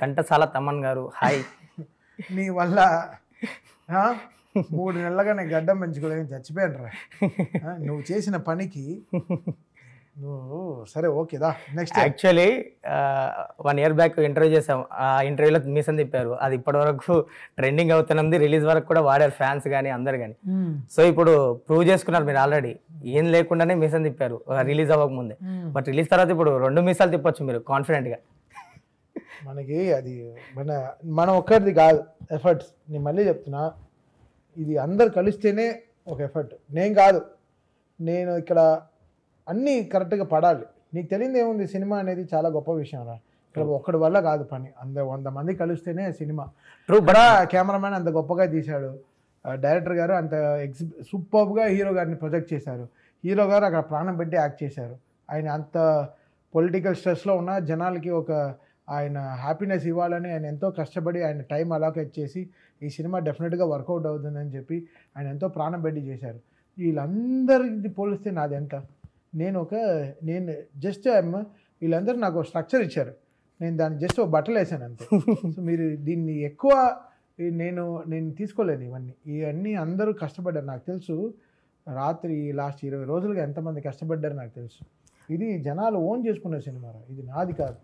ఘంటసాల తమన్ గారు హాయ్. నీ వల్ల 3 నెలలుగా నేను గడ్డం పెంచుకోలేని చచ్చిపోయాను రా. నువ్వు చేసిన పనికి నువ్వు సరే ఓకేదా. Next actually 1 year back interview చేసాం. ఆ ఇంటర్వ్యూలో మీసం తిప్పారు. అది ఇప్పటి వరకు ట్రెండింగ్ అవుతున్నది. రిలీజ్ వరకు కూడా వాడారు ఫ్యాన్స్ కానీ అందరు కానీ. సో ఇప్పుడు ప్రూవ్ చేసుకున్నారు మీరు ఆల్రెడీ. ఏం లేకుండానే మీసం తిప్పారు రిలీజ్ అవ్వక ముందే. బట్ రిలీజ్ తర్వాత ఇప్పుడు 2 మీసాలు తిప్పొచ్చు మీరు కాన్ఫిడెంట్గా. మనకి అది మన ఒక్కరిది కాదు ఎఫర్ట్స్. నేను మళ్ళీ చెప్తున్నా, ఇది అందరు కలిస్తేనే ఒక ఎఫర్ట్. నేను కాదు, నేను ఇక్కడ అన్నీ కరెక్ట్గా పడాలి. నీకు తెలియదు ఏముంది, సినిమా అనేది చాలా గొప్ప విషయం రా. ఇక్కడ ఒక్కడి వల్ల కాదు పని, 100 మంది కలిస్తేనే సినిమా. బడా కెమెరామ్యాన్ అంత గొప్పగా తీశాడు, డైరెక్టర్ గారు అంత సూపర్గా హీరో గారిని ప్రొజెక్ట్ చేశారు, హీరో గారు అక్కడ ప్రాణం పెట్టి యాక్ట్ చేశారు. ఆయన అంత పొలిటికల్ స్ట్రెస్లో ఉన్న జనాలకి ఆయన హ్యాపీనెస్ ఇవ్వాలని ఆయన ఎంతో కష్టపడి ఆయన టైం అలాకేట్ చేసి ఈ సినిమా డెఫినెట్గా వర్కౌట్ అవుతుందని చెప్పి ఆయన ఎంతో ప్రాణం పెట్టి చేశారు. వీళ్ళందరిది పోలిస్తే నాది ఎంత, నేను జస్ట్ వీళ్ళందరూ నాకు స్ట్రక్చర్ ఇచ్చారు, నేను దాన్ని జస్ట్ ఒక బట్టలు వేసాను అంతే. సో మీరు దీన్ని ఎక్కువ నేను తీసుకోలేదు. ఇవన్నీ అందరూ కష్టపడ్డారు. నాకు తెలుసు రాత్రి లాస్ట్ 20 రోజులుగా ఎంతమంది కష్టపడ్డారు నాకు తెలుసు. ఇది జనాలు ఓన్ చేసుకున్న సినిమా, ఇది నాది కాదు.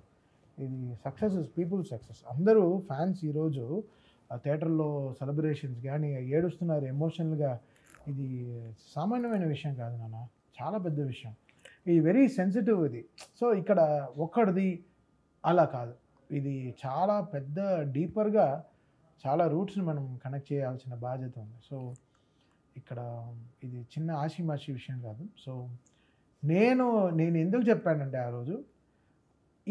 ఇది సక్సెస్ ఇస్ పీపుల్ సక్సెస్. అందరూ ఫ్యాన్స్ ఈరోజు థియేటర్లో సెలబ్రేషన్స్ కానీ ఏడుస్తున్నారు ఎమోషనల్గా. ఇది సామాన్యమైన విషయం కాదు నాన్న, చాలా పెద్ద విషయం. ఇది వెరీ సెన్సిటివ్ ఇది. సో ఇక్కడ ఒక్కడిది అలా కాదు, ఇది చాలా పెద్ద డీపర్గా చాలా రూట్స్ని మనం కనెక్ట్ చేయాల్సిన బాధ్యత ఉంది. సో ఇక్కడ ఇది చిన్న ఆషిమాషి విషయం కాదు. సో నేను ఎందుకు చెప్పానంటే ఆ రోజు,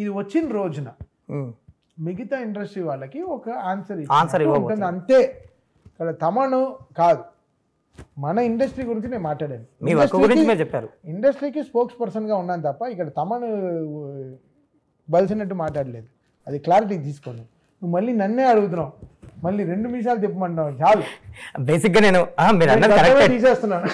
ఇది వచ్చిన రోజున మిగతా ఇండస్ట్రీ వాళ్ళకి ఒక ఆన్సర్ ఉంటుంది అంతే. ఇక్కడ తమను కాదు, మన ఇండస్ట్రీ గురించి నేను మాట్లాడాను. ఇండస్ట్రీకి స్పోక్స్ పర్సన్గా ఉన్నాను తప్ప ఇక్కడ తమను బలిసినట్టు మాట్లాడలేదు. అది క్లారిటీ తీసుకోండి. నువ్వు మళ్ళీ నన్నే అడుగుతున్నావు, మళ్ళీ 2 నిమిషాలు తిప్పమంటావు చాలు. బేసిక్గా నేను తీసేస్తున్నాను.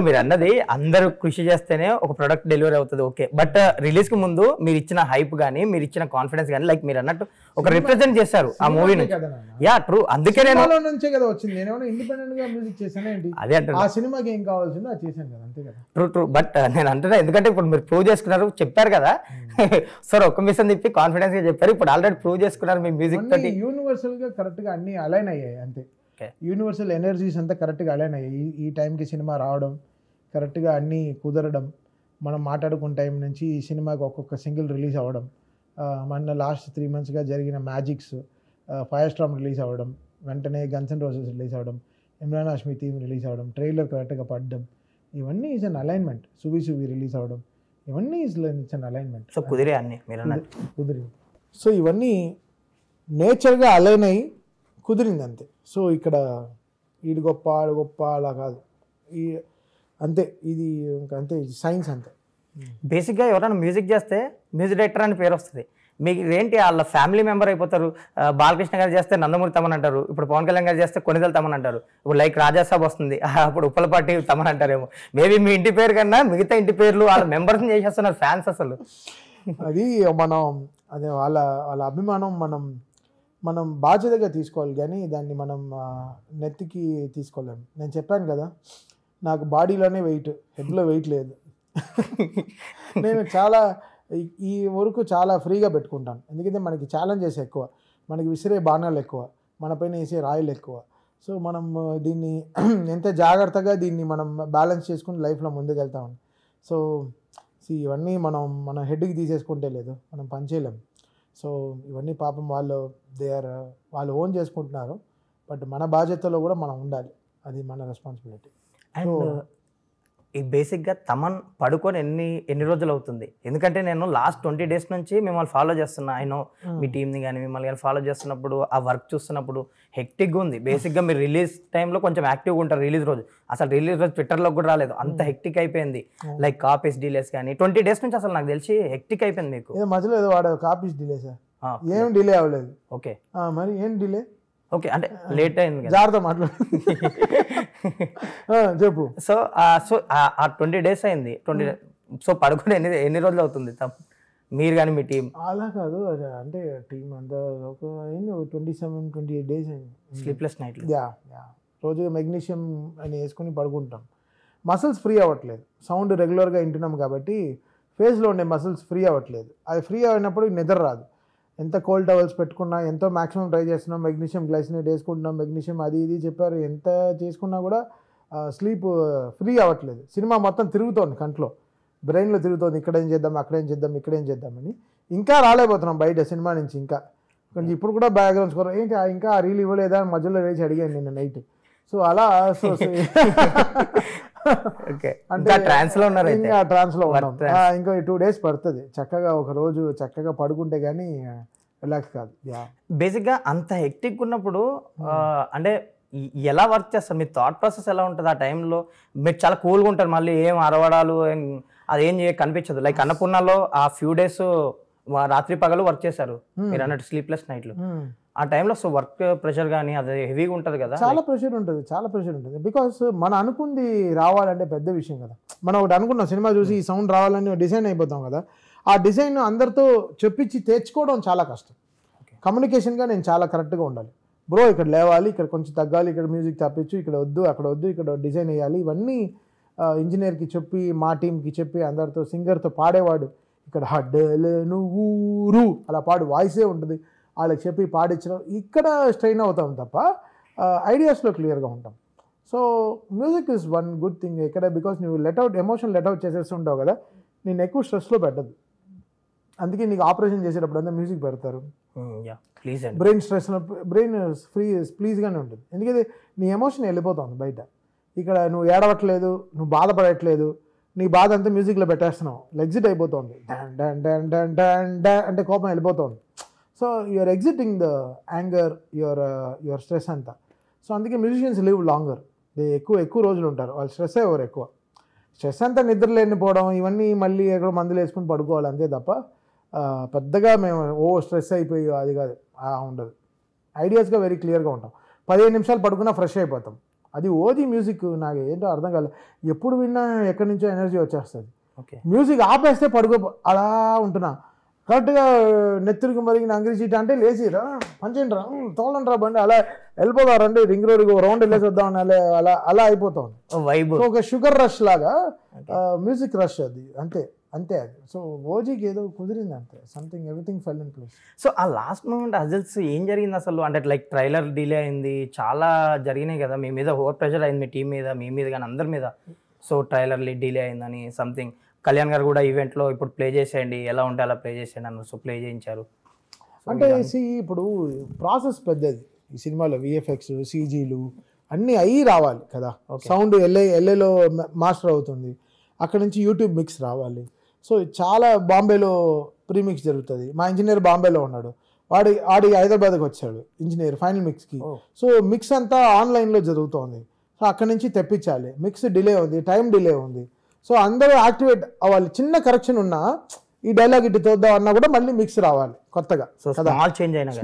మీరు అన్నది అందరూ కృషి చేస్తేనే ఒక ప్రొడక్ట్ డెలివరీ అవుతుంది, ఓకే. బట్ రిలీజ్ కి ముందు మీరు ఇచ్చిన హైప్ కానీ మీరు ఇచ్చిన కాన్ఫిడెన్స్ కానీ లైక్ మీరు అన్నట్టు ఒక రిప్రజెంట్ చేశారు ఆ మూవీ నుంచి. Yeah true. అందుకే నేను నుంచే కదా వచ్చింది. నేనేమన్నా ఇండిపెండెంట్ గా మ్యూజిక్ చేశాను ఏంటి, అదే అంటే ఆ సినిమాకి ఏం కావాల్సిందో అది చేశాను కదా, అంతే కదా. ట్రూ. బట్ నేను అంటున్నా, ఎందుకంటే ఇప్పుడు మీరు ప్రూవ్ చేసుకున్నారు, చెప్పారు కదా సార్ ఒక్క మిషన్ తిప్పి కాన్ఫిడెన్స్ గా చెప్పారు. ఇప్పుడు ఆల్రెడీ ప్రూవ్ చేసుకున్నారు మీ మ్యూజిక్ తోటి. యూనివర్సల్ గా కరెక్ట్ గా అన్ని అలైన్ అయ్యాయి అంతే. యూనివర్సల్ ఎనర్జీస్ అంతా కరెక్ట్గా అలైన్ అయ్యాయి. ఈ టైంకి సినిమా రావడం, కరెక్ట్గా అన్నీ కుదరడం, మనం మాట్లాడుకున్న టైం నుంచి ఈ సినిమాకి ఒక్కొక్క సింగిల్ రిలీజ్ అవ్వడం, మన లాస్ట్ 3 monthsగా జరిగిన మ్యాజిక్స్, ఫైర్ స్టార్మ్ రిలీజ్ అవ్వడం, వెంటనే గన్స్ అండ్ రోజెస్ రిలీజ్ అవ్వడం, ఇమ్రాన్ హాష్మీ థీమ్ రిలీజ్ అవ్వడం, ట్రైలర్ కరెక్ట్గా పడడం, ఇవన్నీ ఈజ్ అన్ అలైన్మెంట్. సువి రిలీజ్ అవ్వడం, ఇవన్నీ ఈజ్ అన్ అలైన్మెంట్. సో కుదిరే అన్ని కుదిరింది. సో ఇవన్నీ నేచర్గా అలైన్ అయ్యి కుదిరింది అంతే. సో ఇక్కడ ఈడు గొప్ప ఆడు గొప్ప అలా కాదు, అంతే. ఇది అంతే, సైన్స్ అంతే. బేసిక్గా ఎవరైనా మ్యూజిక్ చేస్తే మ్యూజిక్ డైరెక్టర్ అని పేరు వస్తుంది. మీకు ఏంటి వాళ్ళ ఫ్యామిలీ మెంబర్ అయిపోతారు. బాలకృష్ణ గారు చేస్తే నందమూరి తమన్ అంటారు, ఇప్పుడు పవన్ కళ్యాణ్ గారు చేస్తే కొనిదెల తమన్ అంటారు, ఇప్పుడు లైక్ రాజాసాబ్ వస్తుంది అప్పుడు ఉప్పలపాటి తమన్ అంటారేమో. మేబీ మీ ఇంటి పేరు కన్నా మిగతా ఇంటి పేర్లు వాళ్ళ మెంబర్స్ని చేసేస్తున్నారు ఫ్యాన్స్. అసలు అది వాళ్ళ అభిమానం మనం బాధ్యతగా తీసుకోవాలి, కానీ దాన్ని మనం నెత్తికి తీసుకోలేము. నేను చెప్పాను కదా, నాకు బాడీలోనే వెయిట్, హెడ్లో వెయిట్ లేదు. నేను చాలా ఈ వరకు చాలా ఫ్రీగా పెట్టుకుంటాను, ఎందుకంటే మనకి ఛాలెంజెస్ ఎక్కువ, మనకి విసిరే బాణాలు ఎక్కువ, మన పైన వేసే రాయిలు ఎక్కువ. సో మనం దీన్ని ఎంత జాగ్రత్తగా దీన్ని మనం బ్యాలెన్స్ చేసుకుని లైఫ్లో ముందుకెళ్తామని. సో ఇవన్నీ మన హెడ్కి తీసేసుకుంటే లేదు, మనం పని చేయలేము. సో ఇవన్నీ పాపం వాళ్ళు ఓన్ చేసుకుంటున్నారు. బట్ మన బాధ్యతలో కూడా మనం ఉండాలి, అది మన రెస్పాన్సిబిలిటీ. అండ్ ఈ బేసిక్గా తమన్ పడుకొని ఎన్ని రోజులు అవుతుంది? ఎందుకంటే నేను లాస్ట్ 20 days నుంచి మిమ్మల్ని ఫాలో చేస్తున్నా. ఐ నో మీ టీమ్ని కానీ మిమ్మల్ని కానీ ఫాలో చేస్తున్నప్పుడు ఆ వర్క్ చూస్తున్నప్పుడు హెక్టిక్గా ఉంది. బేసిక్గా మీరు రిలీజ్ టైంలో కొంచెం యాక్టివ్గా ఉంటారు. రిలీజ్ రోజు అసలు రిలీజ్ రోజు ట్విట్టర్లో కూడా రాలేదు, అంత హెక్టిక్ అయిపోయింది. లైక్ కాపీస్ డిలేస్ కానీ 20 days నుంచి అసలు నాకు తెలిసి హెక్టిక్ అయిపోయింది మీకు. మధ్యలో ఏదో వాడు కాపీస్ డిలే సార్, ఏం డిలే అవ్వలేదు. ఓకే, మరి ఏం డిలే? ఓకే, అంటే లేట్ అయింది, జాగ్రత్త మాట్లాడు చెప్పు. సో 20 days అయింది. సో పడుకుని ఎన్ని రోజులు అవుతుంది? మీరు కానీ మీ టీం? అలా కాదు, అంటే టీం అంతా ఒక 27-28 days అయింది స్లీప్లెస్ నైట్లు. యా. రోజు మెగ్నీషియం అని వేసుకుని పడుకుంటాం. మసిల్స్ ఫ్రీ అవ్వట్లేదు, సౌండ్ రెగ్యులర్గా వింటున్నాం కాబట్టి ఫేస్లో ఉండే మసిల్స్ ఫ్రీ అవ్వట్లేదు. అది ఫ్రీ అయినప్పుడు నిద్ర రాదు. ఎంత కోల్డ్ టవల్స్ పెట్టుకున్నా, ఎంతో మ్యాక్సిమం ట్రై చేస్తున్నాం, మెగ్నీషియం గ్లైసినేట్ వేసుకుంటున్నాం, మెగ్నీషియం అది ఇది చెప్పారు, ఎంత చేసుకున్నా కూడా స్లీప్ ఫ్రీ అవ్వట్లేదు. సినిమా మొత్తం తిరుగుతోంది, కంట్లో బ్రెయిన్లో తిరుగుతోంది, ఇక్కడేం చేద్దాం, అక్కడేం చేద్దాం, ఇక్కడేం చేద్దామని. ఇంకా రాలేకపోతున్నాం బయట సినిమా నుంచి. ఇంకా కొంచెం ఇప్పుడు కూడా బ్యాక్గ్రౌండ్ స్కోర్ ఏంటి ఇంకా రీల్ ఇవ్వలేదా అని మధ్యలో లేచి అడిగాను నిన్న నైట్. సో అలా అంటే ట్రాన్స్లో ఉన్నారు, ఇంకా ట్రాన్స్లో ఉన్నాం. ఇంకా 2 days పడుతుంది. చక్కగా ఒక రోజు చక్కగా పడుకుంటే కానీ రిలాక్స్ కాదు. బేసిక్గా అంత హెక్టిక్ ఉన్నప్పుడు అంటే ఎలా వర్క్ చేస్తారు? మీ థాట్ ప్రాసెస్ ఎలా ఉంటుంది ఆ టైంలో? మీరు చాలా కూల్గా ఉంటారు, మళ్ళీ ఏం అరవడాలు అదేం కనిపించదు. లైక్ అన్నపూర్ణలో ఆ ఫ్యూ డేస్ రాత్రి పగలు వర్క్ చేశారు మీరు అన్నట్టు, స్లీప్లెస్ నైట్లు. ఆ టైంలో సో వర్క్ ప్రెషర్ కానీ అది హెవీగా ఉంటుంది కదా? చాలా ప్రెషర్ ఉంటుంది. బికాస్ మనం అనుకుంది రావాలంటే పెద్ద విషయం కదా. మనం ఒకటి అనుకున్నాం, సినిమా చూసి ఈ సౌండ్ రావాలని డిజైన్ అయిపోతాం కదా. ఆ డిజైన్ అందరితో చెప్పించి తెచ్చుకోవడం చాలా కష్టం. కమ్యూనికేషన్గా నేను చాలా కరెక్ట్గా ఉండాలి. బ్రో ఇక్కడ లేవాలి, ఇక్కడ కొంచెం తగ్గాలి, ఇక్కడ మ్యూజిక్ తప్పించు, ఇక్కడ వద్దు, అక్కడ వద్దు, ఇక్కడ డిజైన్ వేయాలి, ఇవన్నీ ఇంజనీర్కి చెప్పి, మా టీంకి చెప్పి, అందరితో సింగర్తో పాడేవాడు ఇక్కడ హడ్డలే నువ్వు అలా పాడు, వాయిసే ఉంటుంది, వాళ్ళకి చెప్పి పాడించడం. ఇక్కడ స్ట్రెయిన్ అవుతాం తప్ప ఐడియాస్లో క్లియర్గా ఉంటాం. So music is one good thing ఇక్కడ. బికాస్ నువ్వు ఎమోషన్ లెట్అవుట్ చేసేస్తుంటావు కదా, నేను ఎక్కువ స్ట్రెస్లో పెట్టదు. అందుకే నీకు ఆపరేషన్ చేసేటప్పుడు అంతా మ్యూజిక్ పెడతారు. బ్రెయిన్ బ్రెయిన్ ప్లీజ్గానే ఉంటుంది, ఎందుకంటే నీ ఎమోషన్ వెళ్ళిపోతుంది బయట. ఇక్కడ నువ్వు ఏడవట్లేదు, నువ్వు బాధపడట్లేదు, నీ బాధ అంతా మ్యూజిక్లో పెట్టేస్తున్నావు, ఎగ్జిట్ అయిపోతుంది. అంటే కోపం వెళ్ళిపోతుంది. So you are exiting the anger, your stress అంతా. సో అందుకే మ్యూజిషియన్స్ లివ్ లాంగర్, ఎక్కువ రోజులు ఉంటారు. వాళ్ళు స్ట్రెస్ అయ్యేవారు ఎక్కువ. స్ట్రెస్ అంతా నిద్ర లేనిపోవడం, ఇవన్నీ మళ్ళీ ఎక్కడో మందులు వేసుకుని పడుకోవాలి అంతే తప్ప పెద్దగా మేము స్ట్రెస్ అయిపోయి అది కాదు, ఉండదు. ఐడియాస్గా వెరీ క్లియర్గా ఉంటాం. 15 నిమిషాలు పడుకున్నా ఫ్రెష్ అయిపోతాం. అది ఓజీ మ్యూజిక్. నాకు ఏంటో అర్థం కాలేదు, ఎప్పుడు విన్నా ఎక్కడి నుంచో ఎనర్జీ వచ్చేస్తుంది. మ్యూజిక్ ఆపేస్తే అలా ఉంటున్నా, కరెక్ట్గా నెత్తురికి మరిగిన అంగ్రీచీట అంటే లేచిరా పంచండి రా తోలండి రా బండి, అలా వెళ్ళిపోతారండి రింగ్ రోడ్కి రౌండ్ వెళ్ళేసి వద్దామని అలా అయిపోతుంది. ఒక షుగర్ రష్ లాగా మ్యూజిక్ రష్ అది, అంతే అది. సో ఓజీకి ఏదో కుదిరింది అంతే, something everything fell in place. So ఆ లాస్ట్ మూమెంట్ అజల్స్ ఏం జరిగింది అసలు? అంటే లైక్ ట్రైలర్ డిలే అయింది, చాలా జరిగినాయి కదా, మీ మీద ఓవర్ ప్రెషర్ అయింది, మీ టీం మీద, మీ మీద కానీ అందరి మీద. సో ట్రైలర్ డిలే అయిందని సంథింగ్, కళ్యాణ్ గారు కూడా ఈవెంట్లో ఇప్పుడు ప్లే చేసేయండి, ఎలా ఉంటే అలా ప్లే చేసేయండి అన్నారు. సో ప్లే చేయించారు. అంటే ఇప్పుడు ప్రాసెస్ పెద్దది ఈ సినిమాలో, విఎఫ్ఎక్స్, సీజీలు అన్నీ అయ్యి రావాలి కదా. సౌండ్ ఎల్ఏలో మాస్టర్ అవుతుంది, అక్కడ నుంచి యూట్యూబ్ మిక్స్ రావాలి. సో చాలా బాంబేలో ప్రీమిక్స్ జరుగుతుంది. మా ఇంజనీర్ బాంబేలో ఉన్నాడు, వాడి హైదరాబాద్కి వచ్చాడు ఇంజనీర్ ఫైనల్ మిక్స్కి. సో మిక్స్ అంతా ఆన్లైన్లో జరుగుతోంది. సో అక్కడి నుంచి తెప్పించాలి, మిక్స్ డిలే ఉంది, టైం డిలే ఉంది. సో అందరూ యాక్టివేట్ అవ్వాలి. చిన్న కరెక్షన్ ఉన్నా, ఈ డైలాగ్ ఇటు తోద్దాం అన్నా కూడా మళ్ళీ మిక్స్ రావాలి కొత్తగా.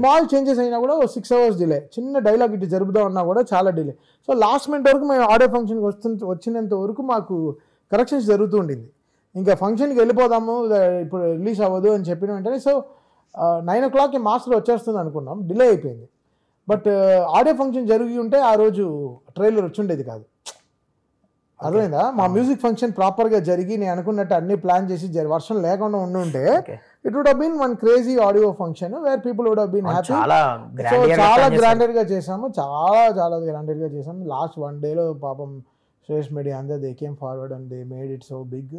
స్మాల్ చేంజెస్ అయినా కూడా 6 hours డిలే. చిన్న డైలాగ్ ఇటు జరుపుదాం అన్నా కూడా చాలా డిలే. సో లాస్ట్ మినిట్ వరకు మేము ఆడియో ఫంక్షన్కి వచ్చినంత వరకు మాకు కరెక్షన్స్ జరుగుతూ ఉండింది. ఇంకా ఫంక్షన్కి వెళ్ళిపోదాము, ఇప్పుడు రిలీజ్ అవ్వదు అని చెప్పిన వెంటనే సో 9 o'clock మాస్టర్ వచ్చేస్తుంది అనుకున్నాం, డిలే అయిపోయింది. బట్ ఆడియో ఫంక్షన్ జరిగి ఉంటే ఆ రోజు ట్రైలర్ వచ్చి ఉండేది కాదు. అర్థమైందా? మా మ్యూజిక్ ఫంక్షన్ ప్రాపర్గా జరిగి నేను అనుకున్నట్టు అన్ని ప్లాన్ చేసి వర్షం లేకుండా ఉండుంటే it would have been one crazy audio function where people would have been happy. So చాలా గ్రాండెడ్గా చేసాము, చాలా గ్రాండెడ్గా చేసాము. లాస్ట్ 1 day పాపం శ్రేష్ మీడియా అందరూ they came forward and they made it so big.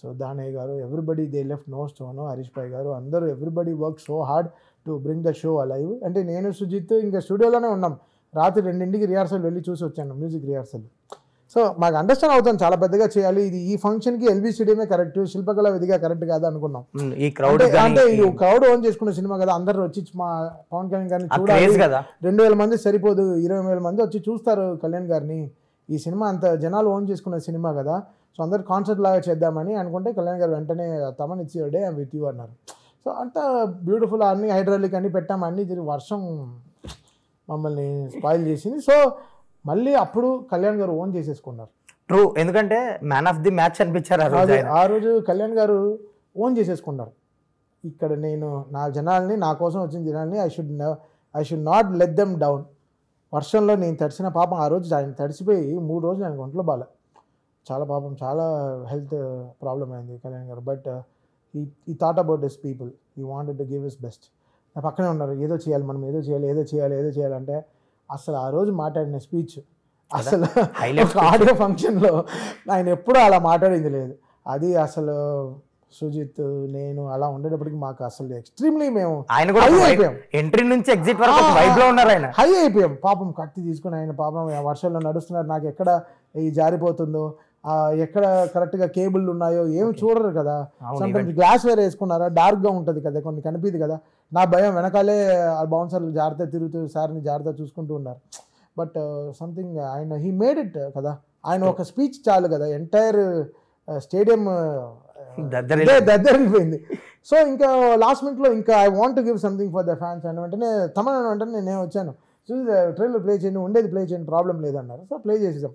So Danayya garu, everybody they left no stone, Harish భాయ్ గారు, అందరూ everybody work so hard to bring the show alive. అంటే నేను సుజిత్ ఇంకా స్టూడియోలోనే ఉన్నాం. రాత్రి 2ంటికి రిహార్సల్ వెళ్ళి చూసి వచ్చాను, మ్యూజిక్ రిహార్సల్. సో మాకు అండర్స్టాండ్ అవుతాం చాలా పెద్దగా చేయాలి, ఇది ఈ ఫంక్షన్కి ఎల్బీ స్టేడియమే కరెక్ట్, శిల్పకళ విధిగా కరెక్ట్ కాదు అనుకున్నాం. అంటే ఈ క్రౌడ్ ఓన్ చేసుకున్న సినిమా కదా, అందరూ వచ్చి మా పవన్ కళ్యాణ్ గారిని చూడాలి, 2000 మంది సరిపోదు, 20,000 మంది వచ్చి చూస్తారు కళ్యాణ్ గారిని. ఈ సినిమా అంత జనాలు ఓన్ చేసుకున్న సినిమా కదా, సో అందరు కాన్సర్ట్ లాగా చేద్దామని అనుకుంటే కళ్యాణ్ గారు వెంటనే తమన్ ఇచ్చి డే ఐమ్ విత్ యూ అన్నారు. సో అంతా బ్యూటిఫుల్, అన్ని హైడ్రాలిక్ అన్ని పెట్టాము, అన్ని వర్షం మమ్మల్ని స్పాయిల్ చేసింది. సో మళ్ళీ అప్పుడు కళ్యాణ్ గారు ఓన్ చేసేసుకున్నారు. ట్రూ, ఎందుకంటే మ్యాన్ ఆఫ్ ది మ్యాచ్ అనిపించారు ఆ రోజు కళ్యాణ్ గారు ఓన్ చేసేసుకున్నారు. ఇక్కడ నేను నా జనాల్ని, నా కోసం వచ్చిన జనాల్ని I should not let them down. వర్షంలో నేను తడిసిన పాపం ఆ రోజు ఆయన తడిసిపోయి 3 రోజులు ఆయనకు ఒంట్లో బాగా చాలా పాపం చాలా హెల్త్ ప్రాబ్లం అయింది కళ్యాణ్ గారు. బట్ ఈ థాట్ అబౌట్ దిస్ పీపుల్, ఈ wanted to give his best. నా పక్కనే ఉన్నారు, ఏదో చేయాలి మనం, ఏదో చేయాలి అంటే అసలు ఆ రోజు మాట్లాడిన స్పీచ్ అసలు ఆడియో ఫంక్షన్లో ఆయన ఎప్పుడూ అలా మాట్లాడింది లేదు. అది అసలు సుజిత్ నేను అలా ఉండేటప్పటికి మాకు అసలు ఎక్స్ట్రీమ్లీ మేము ఆయన కూడా ఎంట్రీ నుంచి ఎగ్జిట్ వరకు వైబ్ లో ఉన్నారు. ఆయన హై అయిపోయాం. పాపం కత్తి తీసుకుని ఆయన పాపం వర్షంలో నడుస్తున్నారు. నాకు ఎక్కడ ఈ జారిపోతుందో, ఎక్కడ కరెక్ట్గా కేబుల్ ఉన్నాయో ఏమి చూడరు కదా. సమ్టైమ్స్ గ్లాస్ వేర్ వేసుకున్నారా, డార్క్గా ఉంటుంది కదా, కొన్ని కనిపిది కదా. నా భయం వెనకాలే ఆ బౌన్సర్లు జాగ్రత్త తిరుగుతూ సార్ని జాగ్రత్త చూసుకుంటూ ఉన్నారు. బట్ సంథింగ్ ఆయన హీ మేడ్ ఇట్ కదా. ఆయన ఒక స్పీచ్ చాలు కదా, ఎంటైర్ స్టేడియం దద్దరిపోయింది. సో ఇంకా లాస్ట్ మినిట్లో ఇంకా I want to give something for the fans అని వెంటనే వెంటనే నేను వచ్చాను, చూసి ట్రైలర్ ప్లే చేయండి, ఉండేది ప్లే చేయండి, ప్రాబ్లం లేదన్నారు. సో ప్లే చేసేసాం.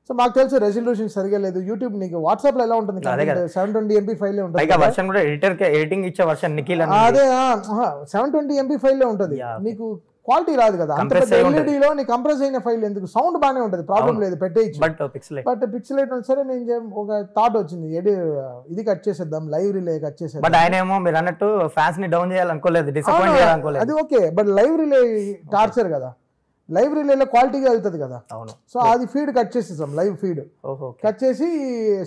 సో మాకు తెలుసు రెజల్యూషన్ సరిగా లేదు. యూట్యూబ్ నీకు వాట్సాప్లో ఎలా ఉంటుంది, 720 MB ఫైలే ఉంటుంది. అదే 720 MB ఫైలే ఉంటుంది, నీకు క్వాలిటీ రాదు కదా. అంత ఎల్ఈడీలో నీ కంప్రెస్ అయిన ఫైల్ ఎందుకు, సౌండ్ బాగానే ఉంటుంది, ప్రాబ్లం లేదు, పెట్టేయచ్చు. బట్ పిక్సెలైట్ సరే నేను ఒక థాట్ వచ్చింది, ఇది కట్ చేసేద్దాం, లైవ్ రిలే కట్ చేసేద్దాం. బట్ ఆయన ఏమో మీరు అన్నట్టు ఫ్యాన్స్ ని డౌన్ చేయాలనుకోలేదు, డిసప్పాయింట్ చేయాలనుకోలేదు. అది okay, but live relay torture కదా, లైవ్ రిలేలో క్వాలిటీగా వెళ్తుంది కదా. సో అది ఫీడ్ కట్ చేసేసాం, లైవ్ ఫీడ్ కట్ చేసి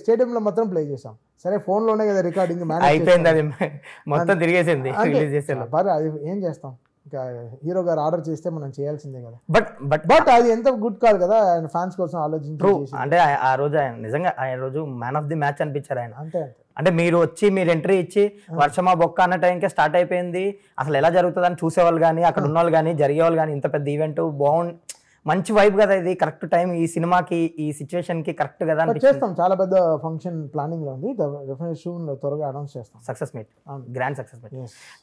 స్టేడియంలో మాత్రం ప్లే చేసాం. సరే ఫోన్లోనే కదా రికార్డింగ్ అయిపోయింది, అది మొత్తం తిరిగేసింది, రిలీజ్ చేసేలా. అది ఏం చేస్తాం, ఇంకా హీరో గారు ఆర్డర్ చేస్తే మనం చేయాల్సిందే కదా. బట్ అది ఎంత గుడ్ కాదు కదా, ఆయన ఫ్యాన్స్ కోసం ఆలోచించి. అంటే ఆ రోజు ఆయన నిజంగా ఆయన రోజు మ్యాన్ ఆఫ్ ది మ్యాచ్ అనిపించారు ఆయన. అంతే అంటే మీరు వచ్చి మీరు ఎంట్రీ ఇచ్చి వర్షమా బొక్క అన్న టైంకే స్టార్ట్ అయిపోయింది. అసలు ఎలా జరుగుతుంది అని చూసేవాళ్ళు కానీ, అక్కడ ఉన్న వాళ్ళు కానీ, జరిగేవాళ్ళు కానీ, ఇంత పెద్ద ఈవెంట్ మంచి వైబ్ కదా, ఇది కరెక్ట్ టైం ఈ సినిమాకి, ఈ సిచ్యువేషన్ కి కరెక్ట్ కదా. చేస్తాం, చాలా పెద్ద ఫంక్షన్ ప్లానింగ్ లో ఉంది, త్వరగా అనౌన్స్ చేస్తాం. Success meet, grand success meet.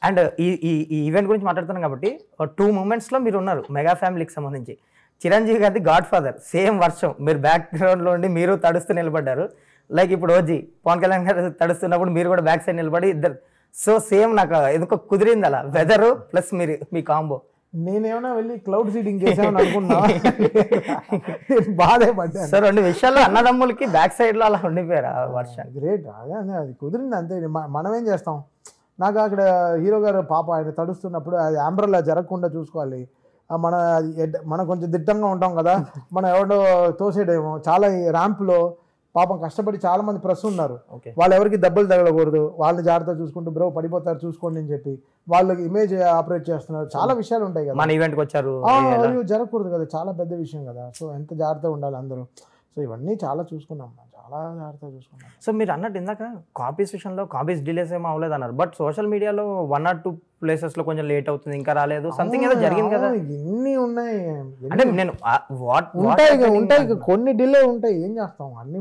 And ఈ ఈవెంట్ గురించి మాట్లాడుతున్నాం కాబట్టి 2 మూమెంట్స్ లో మీరు ఉన్నారు మెగా ఫ్యామిలీకి సంబంధించి. చిరంజీవి గారి గాడ్ ఫాదర్ సేమ్ వర్షం, మీరు బ్యాక్ గ్రౌండ్ లో ఉండి మీరు తడుస్తూ నిలబడ్డారు. లైక్ ఇప్పుడు ఓజీ పవన్ కళ్యాణ్ గారు తడుస్తున్నప్పుడు మీరు కూడా బ్యాక్ సైడ్ నిలబడి ఇద్దరు. సో సేమ్ నాకు ఎందుకో కుదిరింది అలా, వెదర్ ప్లస్ మీరు మీ కాంబో. నేనేమన్నా వెళ్ళి క్లౌడ్ సీడింగ్ చేసామని అనుకున్నా, బాధే పడ్డాను. సో 2 విషయాల్లో అన్నదమ్ములకి బ్యాక్ సైడ్ లో అలా ఉండిపోయారు ఆ వర్షం. గ్రేట్, అదే అది కుదిరింది అంతే. మనం ఏం చేస్తాం, నాకు అక్కడ హీరో గారు పాప ఆయన తడుస్తున్నప్పుడు అది అంబ్రెల్లా జరగకుండా చూసుకోవాలి. మనం కొంచెం దిట్టంగా ఉంటాం కదా, మనం ఎవడో తోసేడేమో. చాలా ర్యాంప్లో పాపం కష్టపడి చాలా మంది ప్రెస్ ఉన్నారు, వాళ్ళు ఎవరికి దెబ్బలు తగలకూడదు, వాళ్ళని జాగ్రత్త చూసుకుంటూ బ్రో పడిపోతారు చూసుకోండి అని చెప్పి వాళ్ళకి ఇమేజ్ ఆపరేట్ చేస్తున్నారు. చాలా విషయాలు ఉంటాయి కదా, మన ఈవెంట్కి వచ్చారు జరగకూడదు కదా, చాలా పెద్ద విషయం కదా. సో ఎంత జాగ్రత్తగా ఉండాలి అందరూ. సో ఇవన్నీ చాలా చూసుకున్నాం, చాలా జాగ్రత్తగా చూసుకున్నాం. సో మీరు అన్నట్టు ఇందాక కాపీస్ విషయంలో కాపీస్ డిలేస్ ఏమో అవ్వలేదు అన్నారు. బట్ సోషల్ మీడియాలో 1 or 2 ప్లేసెస్ లో కొంచెం లేట్ అవుతుంది, ఇంకా రాలేదు, సంథింగ్ ఏదో జరిగింది కదా. ఎన్ని ఉన్నాయి అంటే నేను ఉంటాయి కొన్ని డిలే ఉంటాయి, ఏం చేస్తాం. అన్ని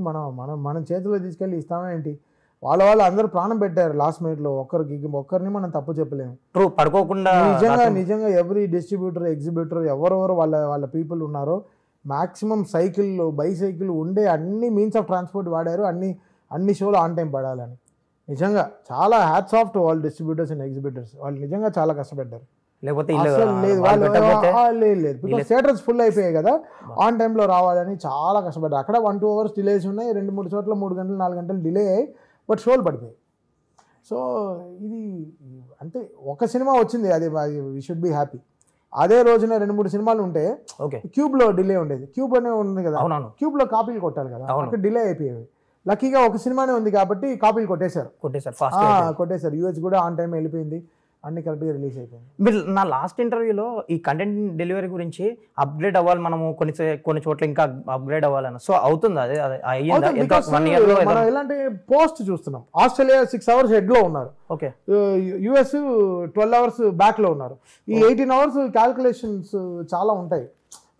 మనం చేతిలో తీసుకెళ్ళి ఇస్తామేంటి. వాళ్ళు అందరూ ప్రాణం పెట్టారు లాస్ట్ మినిట్ లో, ఒక్కరిని మనం తప్పు చెప్పలేము. ట్రూ, పడుకోకుండా నిజంగా ఎవ్రీ డిస్ట్రిబ్యూటర్, ఎగ్జిబ్యూటర్ ఎవరెవరు వాళ్ళ పీపుల్ ఉన్నారో మ్యాక్సిమం సైకిల్, బైసైకిల్ ఉండే అన్ని మీన్స్ ఆఫ్ ట్రాన్స్పోర్ట్ వాడారు, అన్ని షోలు ఆన్ టైం పడాలని. నిజంగా చాలా hats off to all distributors and exhibitors. వాళ్ళు నిజంగా చాలా కష్టపడ్డారు. లేకపోతే లేదు బికాస్ థియేటర్స్ ఫుల్ అయిపోయాయి కదా, ఆన్ టైంలో రావాలని చాలా కష్టపడ్డారు. అక్కడ 1-2 hours డిలేస్ ఉన్నాయి, 2-3 చోట్ల 3 గంటలు 4 గంటలు డిలే అయ్యాయి, బట్ షోలు పడిపోయాయి. సో ఇది అంటే ఒక సినిమా వచ్చింది, అది వీ షుడ్ బి హ్యాపీ. అదే రోజున 2-3 సినిమాలు ఉంటే క్యూబ్ లో డిలే ఉండేది. క్యూబ్ అనే ఉంది కదా, క్యూబ్ లో కాపీలు కొట్టాలి కదా, అక్కడ డిలే అయిపోయేవి. లక్కీగా ఒక సినిమానే ఉంది కాబట్టి కాపీలు కొట్టేశారు. యూఎస్ కూడా ఆన్ టైం వెళ్ళిపోయింది, అన్ని కరెక్ట్గా రిలీజ్ అయిపోయింది. మీరు నా లాస్ట్ ఇంటర్వ్యూలో ఈ కంటెంట్ డెలివరీ గురించి అప్గ్రేడ్ అవ్వాలి, మనము కొన్ని చోట్ల ఇంకా అప్గ్రేడ్ అవ్వాలని. సో అవుతుంది, అదే అయ్యిందా? 1 year లో మనం ఎలాంటి పోస్ట్ చూస్తున్నాం. ఆస్ట్రేలియా 6 hours హెడ్ లో ఉన్నారు, యుఎస్ 12 hours బ్యాక్ లో ఉన్నారు. ఈ 18 hours క్యాల్కులేషన్స్ చాలా ఉంటాయి.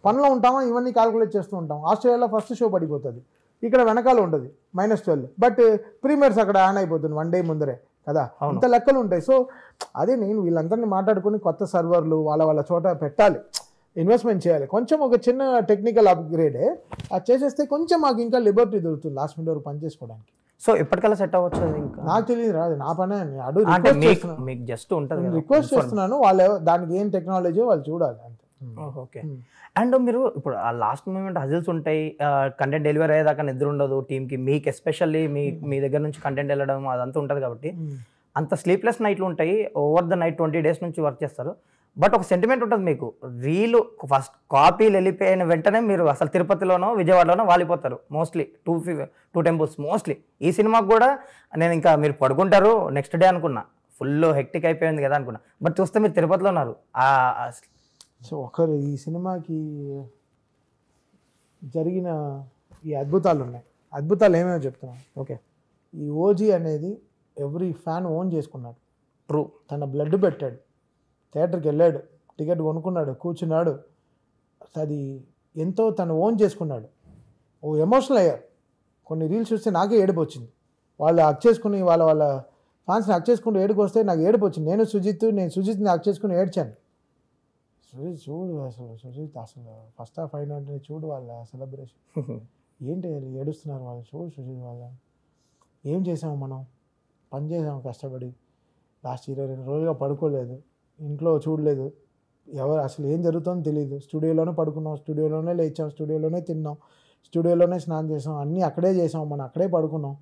పనిలో ఉంటామా, ఇవన్నీ క్యాల్కులేట్ చేస్తూ ఉంటాం. ఆస్ట్రేలియాలో ఫస్ట్ షో పడిపోతుంది, ఇక్కడ వెనకాల ఉంటుంది -12, బట్ ప్రీమియర్స్ అక్కడ ఆన్ అయిపోతుంది 1 day ముందరే కదా, ఇంత లెక్కలు ఉంటాయి. సో అదే నేను వీళ్ళందరినీ మాట్లాడుకుని కొత్త సర్వర్లు వాళ్ళ చోట పెట్టాలి, ఇన్వెస్ట్మెంట్ చేయాలి. కొంచెం ఒక చిన్న టెక్నికల్ అప్గ్రేడే అది చేసేస్తే కొంచెం మాకు ఇంకా లిబర్టీ దొరుకుతుంది లాస్ట్ మినిట్ వరకు పనిచేసుకోవడానికి. సో ఎప్పటికల్లా సెట్ అవ్వచ్చు అది ఇంకా నాకు తెలియదు రాదు, నా పనే అడుగు అంటే రిక్వెస్ట్ చేస్తున్నాను, మీకు జస్ట్ ఉంటుంది రిక్వెస్ట్ చేస్తున్నాను. వాళ్ళు దానికి ఏం టెక్నాలజీ వాళ్ళు చూడాలి అంతే. ఓకే. అండ్ మీరు ఇప్పుడు ఆ లాస్ట్ మూమెంట్ హజిల్స్ ఉంటాయి, కంటెంట్ డెలివరీ అయ్యేదాకా నిద్ర ఉండదు టీమ్కి, మీకు ఎస్పెషల్లీ మీ దగ్గర నుంచి కంటెంట్ వెళ్ళడం అదంతా ఉంటుంది కాబట్టి అంత స్లీప్లెస్ నైట్లు ఉంటాయి. ఓవర్ ద నైట్ 20 days నుంచి వర్క్ చేస్తారు. బట్ ఒక సెంటిమెంట్ ఉంటుంది మీకు, రీలు ఫస్ట్ కాపీలు వెళ్ళిపోయిన వెంటనే మీరు అసలు తిరుపతిలోనో విజయవాడలోనో వాలిపోతారు. Mostly 2 temples mostly. ఈ సినిమాకి కూడా నేను ఇంకా మీరు పడుకుంటారు నెక్స్ట్ డే అనుకున్నా, ఫుల్ హెక్టిక్ అయిపోయింది కదా అనుకున్నా, బట్ చూస్తే మీరు తిరుపతిలో ఉన్నారు. సో ఒకరు ఈ సినిమాకి జరిగిన ఈ అద్భుతాలు ఉన్నాయి. అద్భుతాలు ఏమేమో చెప్తున్నాను. ఓకే. ఈ ఓజీ అనేది ఎవ్రీ ఫ్యాన్ ఓన్ చేసుకున్నాడు. ట్రూ. తన బ్లడ్ పెట్టాడు, థియేటర్కి వెళ్ళాడు, టికెట్ కొనుక్కున్నాడు, కూర్చున్నాడు. అది ఎంతో తను ఓన్ చేసుకున్నాడు. ఓ ఎమోషనల్ అయ్యారు. కొన్ని రీల్స్ చూస్తే నాకే ఏడుపు వచ్చింది. వాళ్ళు హక్ చేసుకుని వాళ్ళ ఫ్యాన్స్ని హక్ చేసుకుంటూ ఏడుపు వస్తే నాకు ఏడుపు వచ్చింది. నేను సుజిత్ని హక్ చేసుకుని ఏడ్చాను. సుజిత్ చూడు సుజిత్ అసలు ఫస్ట్ హాఫ్ అయిన వెంటనే చూడు వాళ్ళ సెలబ్రేషన్ ఏంటి, ఏడుస్తున్నారు వాళ్ళు. చూడు సుజిత్ వాళ్ళ ఏం చేసాము, మనం పని చేసాము కష్టపడి, లాస్ట్ 22 రోజులుగా పడుకోలేదు, ఇంట్లో చూడలేదు, ఎవరు అసలు ఏం జరుగుతుందో తెలియదు. స్టూడియోలోనే పడుకున్నాం, స్టూడియోలోనే లేచాం, స్టూడియోలోనే తిన్నాం, స్టూడియోలోనే స్నానం చేసాం, అన్నీ అక్కడే చేసాం, మనం అక్కడే పడుకున్నాం.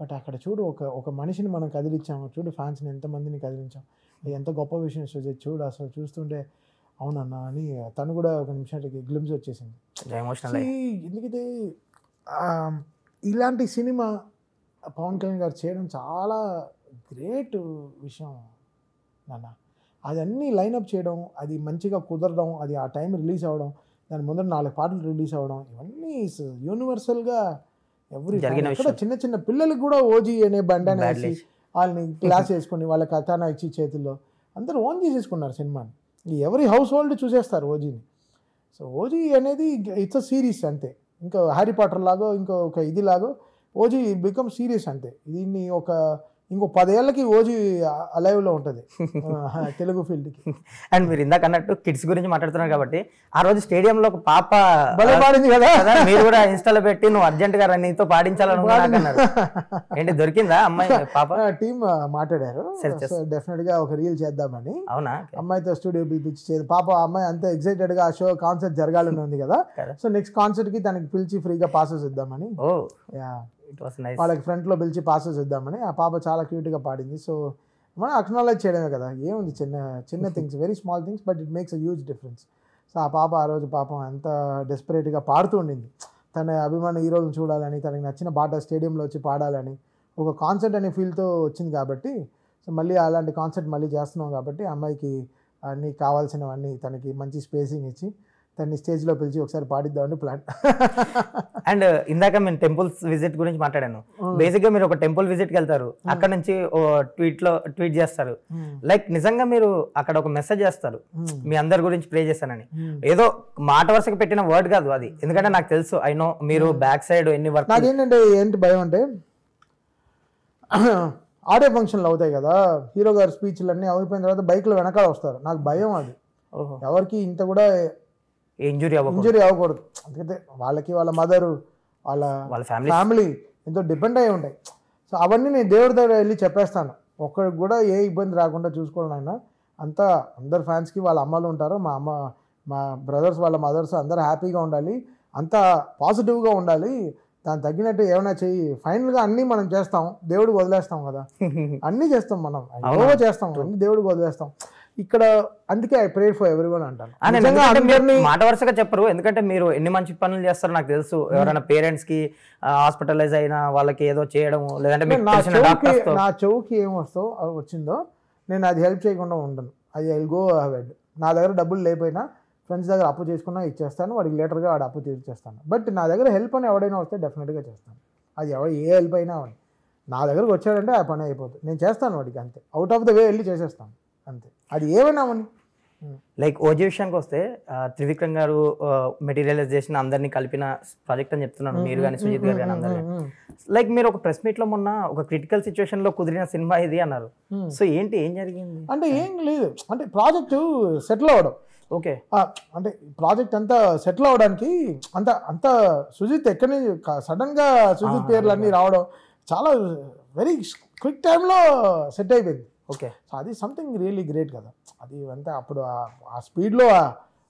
బట్ అక్కడ చూడు ఒక మనిషిని మనం కదిలించాము, చూడు ఫ్యాన్స్ని ఎంతమందిని కదిలించాం, ఇది ఎంత గొప్ప విషయం సుజిత్. చూడు అసలు చూస్తుంటే అవునన్నా అని తను కూడా ఒక నిమిషానికి గ్లిమ్స్ వచ్చేసింది. ఎందుకంటే ఇలాంటి సినిమా పవన్ కళ్యాణ్ గారు చేయడం చాలా గ్రేట్ విషయం నాన్న. అదన్నీ లైనప్ చేయడం, అది మంచిగా కుదరడం, అది ఆ టైం రిలీజ్ అవ్వడం, దాని ముందర 4 పాటలు రిలీజ్ అవ్వడం, ఇవన్నీ యూనివర్సల్గా ఎవ్రీ చిన్న చిన్న పిల్లలకి కూడా ఓజీ అనే బండి వేసి వాళ్ళని క్లాస్ వేసుకొని వాళ్ళ కథానా ఇచ్చి చేతుల్లో అందరూ ఓన్ చేసేసుకున్నారు సినిమాని. ఎవరి హౌస్ హోల్డ్ చూసేస్తారు ఓజీని. సో ఓజీ అనేది ఇట్స్ అ సిరీస్ అంతే. ఇంకా హ్యారీ పాటర్ లాగో ఇంకొక ఇది లాగో ఓజీ బికమ్ సీరియస్ అంతే. దీన్ని ఇంకో 10 ఏళ్ళకి ఓజీ అలైవ్లో ఉంటుంది తెలుగు ఫీల్డ్కి. అండ్ మీరు ఇందాక అన్నట్టు కిడ్స్ గురించి మాట్లాడుతున్నారు కాబట్టి ఆ రోజు స్టేడియంలో ఒక పాప భలే పాడింది కదా, మీరు కూడా ఇన్స్టాలో పెట్టి నువ్వు అర్జెంట్గా నీతో పాడించాలనుకున్నారు. ఏంటి దొరికిందా అమ్మాయి పాప? టీమ్ మాట్లాడారు, డెఫినెట్గా ఒక రీల్ చేద్దామని. అవునా? అమ్మాయితో స్టూడియో పిలిపించి పాప అమ్మాయి అంతే ఎక్సైటెడ్గా ఆ షో కాన్సర్ట్ జరగాలని ఉంది కదా, సో నెక్స్ట్ కాన్సర్ట్కి తనకి పిలిచి ఫ్రీగా పాసెస్ ఇద్దామని. ఓ వాళ్ళకి ఫ్రంట్లో పిలిచి పాసెస్ ఇద్దామని. ఆ పాప చాలా క్యూట్గా పాడింది. సో మనం అక్నాలెడ్జ్ చేయడమే కదా, ఏముంది చిన్న things, very small things but it makes a huge difference. So ఆ పాప ఆ రోజు పాపం ఎంత డెస్పరేట్గా పాడుతూ ఉండింది. తన అభిమాన హీరోలను చూడాలని, తనకి నచ్చిన పాట స్టేడియంలో వచ్చి పాడాలని, ఒక కాన్సర్ట్ అనే ఫీల్తో వచ్చింది కాబట్టి. సో మళ్ళీ అలాంటి కాన్సర్ట్ మళ్ళీ చేస్తున్నాం కాబట్టి అమ్మాయికి అన్నీ కావాల్సినవన్నీ తనకి మంచి స్పేసింగ్ ఇచ్చి తన్ని స్టేజ్లో పిలిచి ఒకసారి పాడిద్దామని ప్లాన్. అండ్ ఇందాక మేము టెంపుల్స్ విజిట్ గురించి మాట్లాడాను. బేసిక్గా మీరు ఒక టెంపుల్ విజిట్కి వెళ్తారు, అక్కడ నుంచి ట్వీట్ చేస్తారు, లైక్ నిజంగా మీరు అక్కడ ఒక మెసేజ్ చేస్తారు, మీ అందరి గురించి ప్రే చేస్తానని. ఏదో మాట వరుసగా పెట్టిన వర్డ్ కాదు అది, ఎందుకంటే నాకు తెలుసు, ఐ నో మీరు బ్యాక్ సైడ్ ఎన్ని వర్క్. నాకేంటంటే ఏంటి భయం అంటే ఆడియో ఫంక్షన్లు అవుతాయి కదా, హీరో గారి స్పీచ్లు అన్నీ అయిపోయిన తర్వాత బైక్లో వెనకాల వస్తారు, నాకు భయం అది. ఎవరికి ఇంత కూడా ఇంజురీ అవ్వకూడదు. అందుకంటే వాళ్ళకి వాళ్ళ మదరు వాళ్ళ ఫ్యామిలీ ఎంతో డిపెండ్ అయ్యి ఉంటాయి. సో అవన్నీ నేను దేవుడి దగ్గర వెళ్ళి చెప్పేస్తాను, ఒక్కడికి కూడా ఏ ఇబ్బంది రాకుండా చూసుకోవాలి నాయన. అందరు ఫ్యాన్స్కి వాళ్ళ అమ్మలు ఉంటారు, మా బ్రదర్స్ వాళ్ళ మదర్స్ అందరూ హ్యాపీగా ఉండాలి, అంతా పాజిటివ్గా ఉండాలి, దానికి తగ్గినట్టు ఏమైనా చెయ్యి. ఫైనల్గా అన్నీ మనం చేస్తాం, దేవుడికి వదిలేస్తాం కదా, అన్నీ చేస్తాం మనం, చేస్తాం అన్నీ దేవుడికి వదిలేస్తాం ఇక్కడ. అందుకే ఐ ప్రే ఫర్ ఎవ్రీవన్ అంటాను. మాట వరుసగా చెప్పరు, ఎందుకంటే మీరు ఎన్ని మంచి పనులు చేస్తారో నాకు తెలుసు. ఎవరైనా పేరెంట్స్ కి హాస్పిటలైజ్ అయినా వాళ్ళకి ఏదో చేయడం, లేదంటే నా చెవుకి ఏం వచ్చిందో నేను అది హెల్ప్ చేయకుండా ఉండను. అది ఐ విల్ గో అహెడ్. నా దగ్గర డబ్బులు లేకపోయినా ఫ్రెండ్స్ దగ్గర అప్పు చేసుకున్నా ఇచ్చేస్తాను, వాడికి లేటర్గా వాడు అప్పు తీర్చేస్తాను. బట్ నా దగ్గర హెల్ప్ అని ఎవడైనా వస్తే డెఫినెట్గా చేస్తాను. అది ఏ హెల్ప్ అయినా నా దగ్గరకు వచ్చాడంటే ఆ పని అయిపోతుంది, నేను చేస్తాను వాడికి, అంతే. అవుట్ ఆఫ్ ద వే వెళ్ళి చేసేస్తాను అంతే, అది ఏమైనా అవని. లైక్ ఓజీ విషయానికి వస్తే త్రివిక్రమ్ గారు మెటీరియలైజ్ చేసిన అందరినీ కలిపిన ప్రాజెక్ట్ అని చెప్తున్నాను, మీరు కానీ సుజిత్ గారు కానీ అందరు. లైక్ మీరు ఒక ప్రెస్ మీట్లో మొన్న ఒక క్రిటికల్ సిచ్యువేషన్ లో కుదిరిన సినిమా ఇది అన్నారు. సో ఏం జరిగింది అంటే? ఏం లేదు, అంటే ప్రాజెక్టు సెటిల్ అవ్వడం. ఓకే, అంటే ప్రాజెక్ట్ అంతా సెటిల్ అవ్వడానికి అంత సుజిత్ ఎక్కడి నుంచి సడన్ గా సుజిత్ పేర్లు అన్నీ రావడం చాలా వెరీ క్విక్ టైంలో సెట్ అయిపోయింది. ఓకే. సో అది సంథింగ్ రియల్లీ గ్రేట్ కదా. అది అంతా అప్పుడు ఆ స్పీడ్లో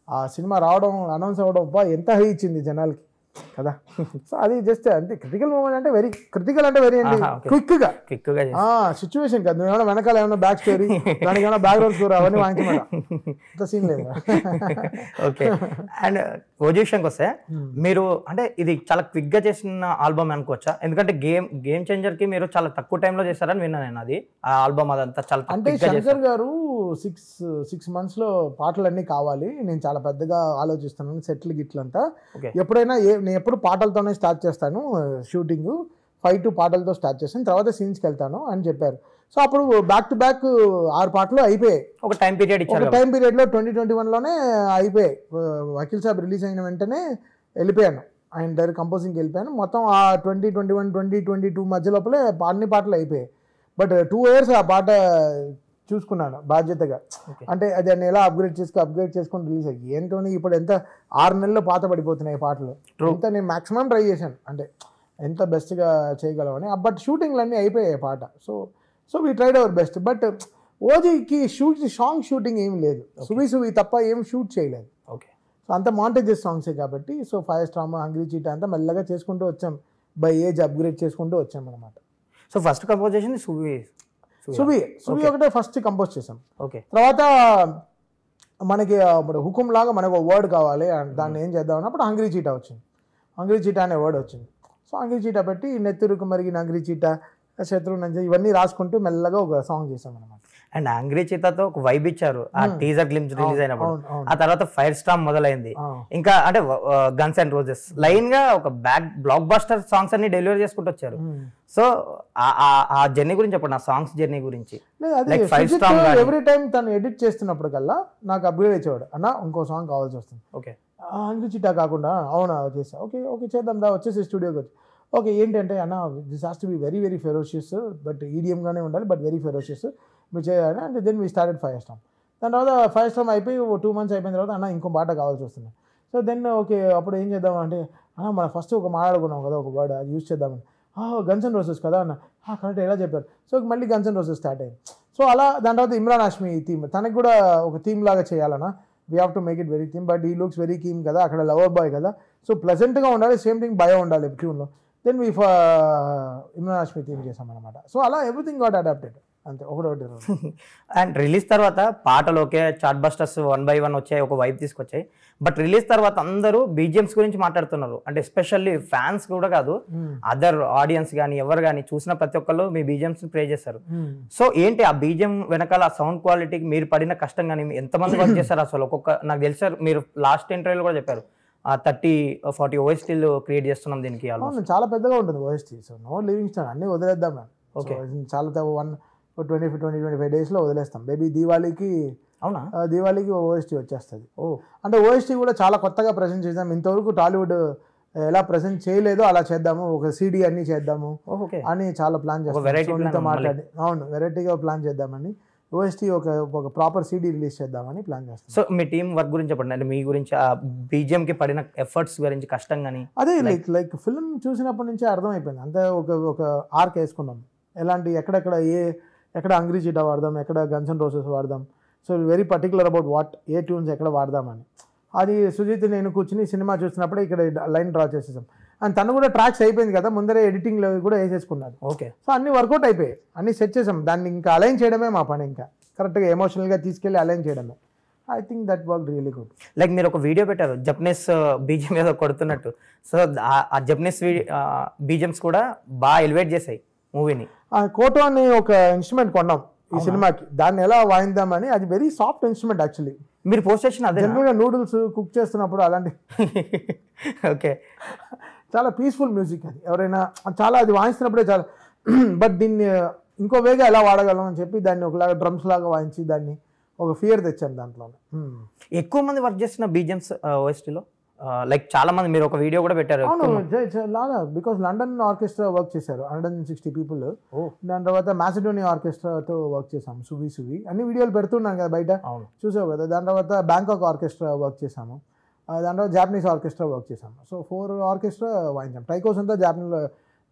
ఆ సినిమా రావడం, అనౌన్స్ అవ్వడం ఎంత హై ఇచ్చింది జనాలకి కదా. సో అది జస్ట్ అంతే క్రిటికల్ మూమెంట్ అంటే వెరీ క్రిటికల్ అంటే వెరీ అండి క్విక్గా సిచ్యువేషన్ కదా. నువ్వు ఏమైనా వెనకాల ఏమైనా బ్యాక్ స్టోరీ దానికి ఏమైనా బ్యాక్గ్రౌండ్ స్కోర్ అవన్నీ వాయించమాట అంత సీన్ లేదు. ఓకే. అండ్ ఓజీ విషయంకి వస్తే మీరు అంటే ఇది చాలా క్విక్గా చేసిన ఆల్బమ్ అనుకోవచ్చా? ఎందుకంటే గేమ్ చేంజర్కి మీరు చాలా తక్కువ టైంలో చేశారని విన్నా నేను. అది ఆ ఆల్బమ్ అదంతా చాలా అంటే శంకర్ గారు 6 monthsలో పాటలన్నీ కావాలి, నేను చాలా పెద్దగా ఆలోచిస్తున్నాను సెటిల్ గిట్లంతా. ఎప్పుడైనా నేను ఎప్పుడు పాటలతోనే స్టార్ట్ చేస్తాను షూటింగ్, 5 to పాటలతో స్టార్ట్ చేస్తాను, తర్వాత సీన్స్కి వెళ్తాను అని చెప్పారు. సో అప్పుడు బ్యాక్ టు బ్యాక్ 6 పాటలు అయిపోయాయి. ఒక టైం పీరియడ్ ఇచ్చారు. ఒక టైం పీరియడ్లో 2021లోనే అయిపోయాయి. వకీల్ సాబ్ రిలీజ్ అయిన వెంటనే వెళ్ళిపోయాను, ఆయన డైరెక్ట్ కంపోజింగ్కి వెళ్ళిపోయాను. మొత్తం ఆ 2021, 2022 మధ్య లోపలే అన్ని పాటలు అయిపోయాయి. బట్ 2 years ఆ పాట చూసుకున్నాను బాధ్యతగా. అంటే దాన్ని ఎలా అప్గ్రేడ్ చేసుకొని రిలీజ్ అయ్యి ఏంటో ఇప్పుడు ఎంత 6 నెలల్లో పాత పడిపోతున్నాయి పాటలు. ఎంత నేను మాక్సిమం ట్రై చేశాను అంటే ఎంత బెస్ట్గా చేయగలమని. బట్ షూటింగ్లు అన్నీ అయిపోయాయి పాట. So we tried our best. But ఓజీకి సాంగ్ షూటింగ్ ఏం లేదు, సువి తప్ప ఏం షూట్ చేయలేదు. ఓకే. సో అంత మాంటేజెస్ సాంగ్సే కాబట్టి సో ఫైర్ స్టామ్, హంగ్రీ చీటా అంతా మెల్లగా చేసుకుంటూ వచ్చాం, బై ఏజ్ అప్గ్రేడ్ చేసుకుంటూ వచ్చాం అనమాట. సో ఫస్ట్ కంపోజ్ చేసింది సువి ఒకటే ఫస్ట్ కంపోజ్ చేసాం. ఓకే. తర్వాత మనకి ఇప్పుడు హుకుం లాగా మనకు ఒక వర్డ్ కావాలి, దాన్ని ఏం చేద్దాం అన్నప్పుడు హంగ్రీ చీటా వచ్చింది. హంగ్రీ చీటా అనే వర్డ్ వచ్చింది. సో హంగ్రీ చీటా పెట్టి నెత్తురుకు మరిగిన హంగ్రీ చీటా, శత్రువు నంజ ఇవన్నీ రాసుకుంటూ మెల్లగా ఒక సాంగ్ చేసాం అనమాట. అండ్ హంగ్రీ చీతాతో ఒక వైబ్ ఇచ్చారు ఆ టీజర్ గ్లిమ్స్ రిలీజ్ అయినప్పుడు. ఆ తర్వాత ఫైర్ స్టామ్ మొదలైంది. ఇంకా అంటే గన్స్ అండ్ రోజెస్ లైన్ గా ఒక బ్లాక్ బస్టర్ సాంగ్స్ అన్ని డెలివరీ చేసుకుంటూ వచ్చారు. సో ఆ జర్నీ గురించి చెప్పండి, ఆ సాంగ్స్ జర్నీ గురించి. ఎవ్రీ టైం తను ఎడిట్ చేస్తున్నప్పుడు కల్లా నాకు అప్గ్రేడ్ ఇచ్చేవాడు, అన్న ఇంకో సాంగ్ కావాల్సి వస్తుంది. ఓకే. హంగ్రీ చీటా కాకుండా అవునా చేసా, ఓకే చేద్దాం దా, వచ్చేసి స్టూడియోకి వచ్చి ఓకే ఏంటంటే అన్న this has to be very very ferocious, but ఈడియంగానే ఉండాలి, బట్ వెరీ ఫెరోషియస్ మీరు చేయాలి అంటే then we started fire storm. దాని తర్వాత ఫైర్ స్టామ్ అయిపోయి 2 months అయిపోయిన తర్వాత అన్న ఇంకో పాట కావాల్సి వస్తుంది. సో దెన్ ఓకే అప్పుడు ఏం చేద్దాం అంటే అన్న మనం ఫస్ట్ ఒక మాట్లాడుకున్నాం కదా ఒక వర్డ్, అది యూజ్ చేద్దామని. గన్స్ అండ్ రోసెస్ కదా అన్న, కరెక్ట్ ఎలా చెప్పారు. సో మళ్ళీ గన్స్ అండ్ రోసెస్ స్టార్ట్ అయ్యింది. సో అలా దాని తర్వాత ఇమ్రాన్ హాష్మీ థీమ్, తనకు కూడా ఒక థీమ్ లాగా చేయాలన్నా, we have to make it very theme, but ఈ లుక్స్ వెరీ కీమ్ కదా, అక్కడ లవర్ బాయ్ కదా, సో ప్లెజెంట్గా ఉండాలి, సేమ్ థింగ్ భయం ఉండాలి ట్యూన్లో. Then we Imran Hashmi theme చేసాం అనమాట. సో అలా ఎవ్రీథింగ్ గాట్ అడాప్టెడ్ అంతే ఒకటి. అండ్ రిలీజ్ తర్వాత పాటలు ఓకే చార్ట్ బస్టర్స్ 1 by 1 వచ్చాయి, ఒక వైబ్ తీసుకొచ్చాయి. బట్ రిలీజ్ తర్వాత అందరూ బీజిఎమ్స్ గురించి మాట్లాడుతున్నారు. అంటే ఎస్పెషల్లీ ఫ్యాన్స్ కూడా కాదు, అదర్ ఆడియన్స్ కానీ ఎవరు కానీ చూసిన ప్రతి ఒక్కళ్ళు మీ బీజిఎమ్స్ ప్రే చేస్తారు. సో ఏంటి ఆ బీజిఎం వెనకాల ఆ సౌండ్ క్వాలిటీకి మీరు పడిన కష్టం కానీ ఎంతమంది వర్క్ చేస్తారు అసలు? మీరు తెలుసారు, మీరు లాస్ట్ ఇంటర్వ్యూలో కూడా చెప్పారు 30-40 ఓఎస్టీలు క్రియేట్ చేస్తున్నాం దీనికి. చాలా పెద్దగా ఉంటుంది OST. So no living star అన్ని వదిలేద్దాం మ్యామ్. ఓకే. చాలా 20-25 డేస్లో వదిలేస్తాం. బేబీ దీవాళీకి ఓఎస్టీ వచ్చేస్తుంది. అంటే ఓఎస్టీ కూడా చాలా కొత్తగా ప్రజెంట్ చేద్దాం. ఇంతవరకు టాలీవుడ్ ఎలా ప్రజెంట్ చేయలేదో అలా చేద్దాము, ఒక సిడి అన్ని చేద్దాము అని చాలా ప్లాన్ చేస్తాం. మాట్లాడి అవును వెరైటీగా ప్లాన్ చేద్దామని ఓఎస్టీ ఒక ప్రాపర్ సిడి రిలీజ్ చేద్దామని ప్లాన్ చేస్తాం. సో మీ టీం వర్క్ గురించి చెప్పండి, అంటే మీ గురించి ఆ బీజిఎంకి పడిన ఎఫర్ట్స్ గురించి, కష్టం కానీ. అదే లైక్ ఫిల్మ్ చూసినప్పటి నుంచే అర్థమైపోయింది. అంతే ఒక ఆర్క్ వేసుకున్నాం, ఎలాంటి ఎక్కడ హంగ్రీ చీటా వాడదాం, ఎక్కడ గన్స్ అండ్ రోసెస్ వాడదాం. సో వెరీ పర్టికులర్ అబౌట్ ఏ ట్యూన్స్ ఎక్కడ వాడదామని. అది సుజిత్ నేను కూర్చుని సినిమా చూసినప్పుడే ఇక్కడ లైన్ డ్రా చేసేసాం. అండ్ తను కూడా ట్రాక్స్ అయిపోయింది కదా, ముందరే ఎడిటింగ్లో కూడా వేసేసుకున్నాడు. ఓకే. సో అన్ని వర్కౌట్ అయిపోయాయి, అన్ని సెట్ చేసాం. దాన్ని ఇంకా అలైన్ చేయడమే మా పని, ఇంకా కరెక్ట్గా ఎమోషనల్గా తీసుకెళ్ళి అలైన్ చేయడమే. I think that work really good. Like మీరు ఒక వీడియో పెట్టారు జపనీస్ బీజిఎం ఏదో కొడుతున్నట్టు. సో ఆ జపనీస్ బీజిఎమ్స్ కూడా బాగా ఎలివేట్ చేశాయి మూవీని. కోటో అని ఒక ఇన్స్ట్రుమెంట్ కొన్నాం ఈ సినిమాకి, దాన్ని ఎలా వాయిద్దామని. అది వెరీ సాఫ్ట్ ఇన్స్ట్రుమెంట్ యాక్చువల్లీ. మీరు పోస్ట్ చేసిన అదే జనరల్గా నూడిల్స్ కుక్ చేస్తున్నప్పుడు అలాంటి ఓకే చాలా పీస్ఫుల్ మ్యూజిక్ అది. ఎవరైనా చాలా అది వాయిస్తున్నప్పుడే చాలా, బట్ దీన్ని ఇంకో వేగా ఎలా వాడగలం అని చెప్పి దాన్ని ఒకలాగా డ్రమ్స్ లాగా వాయించి దాన్ని ఒక ఫియర్ తెచ్చాను దాంట్లో. ఎక్కువ మంది వర్క్ చేసిన బీజిఎమ్స్ ఓఎస్టీలో లైక్ చాలా మంది, మీరు ఒక వీడియో కూడా పెట్టారు. లాగా బికాస్ లండన్ ఆర్కెస్ట్రా వర్క్ చేశారు 160 people. దాని తర్వాత మాసిడోనియా ఆర్కెస్ట్రాతో వర్క్ చేసాము, సువి అన్ని వీడియోలు పెడుతున్నాను కదా బయట చూసావు కదా. దాని తర్వాత బ్యాంకాక్ ఆర్కెస్ట్రా వర్క్ చేసాము, దాని తర్వాత జాపనీస్ ఆర్కెస్ట్రా వర్క్ చేసాము. సో 4 ఆర్కెస్ట్రా వాయించాం. టైకోస్ అంతా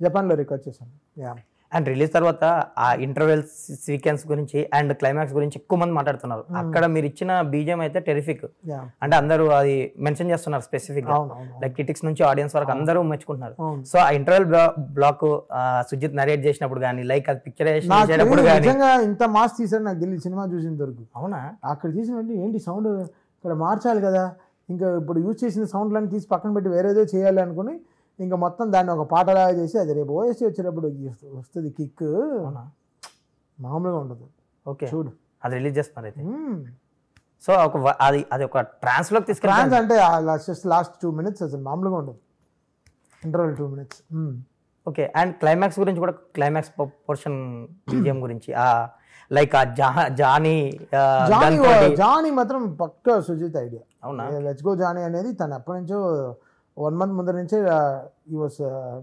జపాన్లో రికార్డ్ చేశాను. యా. అండ్ రిలీజ్ తర్వాత ఆ ఇంటర్వెల్ సీక్వెన్స్ గురించి అండ్ క్లైమాక్స్ గురించి ఎక్కువ మంది మాట్లాడుతున్నారు. అక్కడ మీరు ఇచ్చిన బీజిఎం అయితే టెరిఫిక్. యా. అంటే అందరూ అది మెన్షన్ చేస్తున్నారు స్పెసిఫిక్ గా, అవును. లైక్ క్రిటిక్స్ నుంచి ఆడియన్స్ వరకు అందరూ మెచ్చుకుంటున్నారు. అవును. సో ఆ ఇంటర్వెల్ బ్లాక్ సుజిత్ నరేట్ చేసినప్పుడు కానీ, లైక్ అది పిక్చరైజేషన్ నాకు చేసేటప్పుడు తెలియదు కానీ, నిజంగా ఇంత మాస్ తీసాడు నాకు తెలియదు సినిమా చూసిన దొరకు. అవునా అక్కడ తీసిన వెంటనే ఏంటి సౌండ్ ఇక్కడ మార్చాలి కదా, ఇంకా ఇప్పుడు యూజ్ చేసిన సౌండ్లన్నీ తీసి పక్కన పెట్టి వేరేదో చేయాలి అనుకుని ఇంకా మొత్తం దాన్ని ఒక పాటలాగా చేసి అది రేపు ఓఎస్టీ వచ్చేటప్పుడు వస్తుంది కిక్, అవునా మామూలుగా ఉండదు. ఓకే, చూడు అది రిలీజ్ చేస్తున్నారు అయితే. సో అది ఒక ట్రాన్స్ లోకి తీసుకెళ్ళి ట్రాన్స్ అంటే లాస్ట్ 2 minutes అసలు మామూలుగా ఉండదు, interval 2 minutes. Okay. And climax గురించి కూడా, క్లైమాక్స్ పోర్షన్ బీజిఎం గురించి లైక్ ఆ జానీ జానీ మాత్రం పక్కా సుజిత్ ఐడియా. అవునా? లెట్స్ గో జానీ అనేది తను ఎప్పటి నుంచో 1 month ముందర నుంచే ఈ వాస్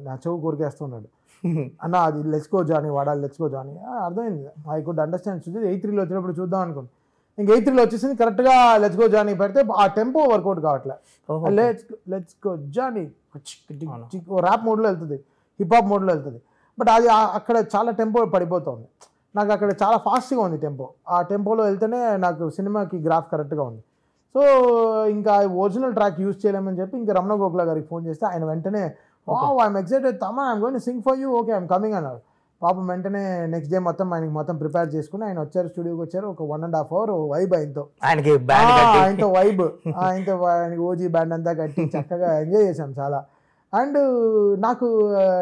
నా చెవు కోరికేస్తున్నాడు అన్న అది లెట్స్ గో జానీ వాడాలి, లెట్స్ గో జానీ. అర్థమైంది, ఐ కుడ్ అండర్స్టాండ్. సుజిత్ 8-3 వచ్చినప్పుడు చూద్దాం అనుకోండి, ఇంక 8-3 వచ్చేసింది కరెక్ట్గా లెట్స్ గో జానీ పెడితే ఆ టెంపో వర్కౌట్ కావట్లే. లెట్స్ గో జానీ ర్యాప్ మోడ్లో వెళ్తుంది, హిప్ హాప్ మోడ్లో వెళ్తుంది, బట్ అది అక్కడ చాలా టెంపో పడిపోతుంది. నాకు అక్కడ చాలా ఫాస్ట్గా ఉంది టెంపో. ఆ టెంపోలో వెళ్తేనే నాకు సినిమాకి గ్రాఫ్ కరెక్ట్గా ఉంది. సో ఇంకా ఒరిజినల్ ట్రాక్ యూజ్ చేయలేమని చెప్పి ఇంకా రమణ గోఖల గారికి ఫోన్ చేస్తే ఆయన వెంటనే I'm excited Thaman, I'm going to sing for you, okay I'm coming అన్నారు. పాపం వెంటనే నెక్స్ట్ డే ఆయనకి మొత్తం ప్రిపేర్ చేసుకుని ఆయన వచ్చారు, స్టూడియోకి వచ్చారు. ఒక 1.5 hour వైబ్ ఆయనతో వైబ్ ఆయనతో ఆయనకి ఓజీ బ్యాండ్ అంతా కట్టి చక్కగా ఎంజాయ్ చేశాం చాలా. అండ్ నాకు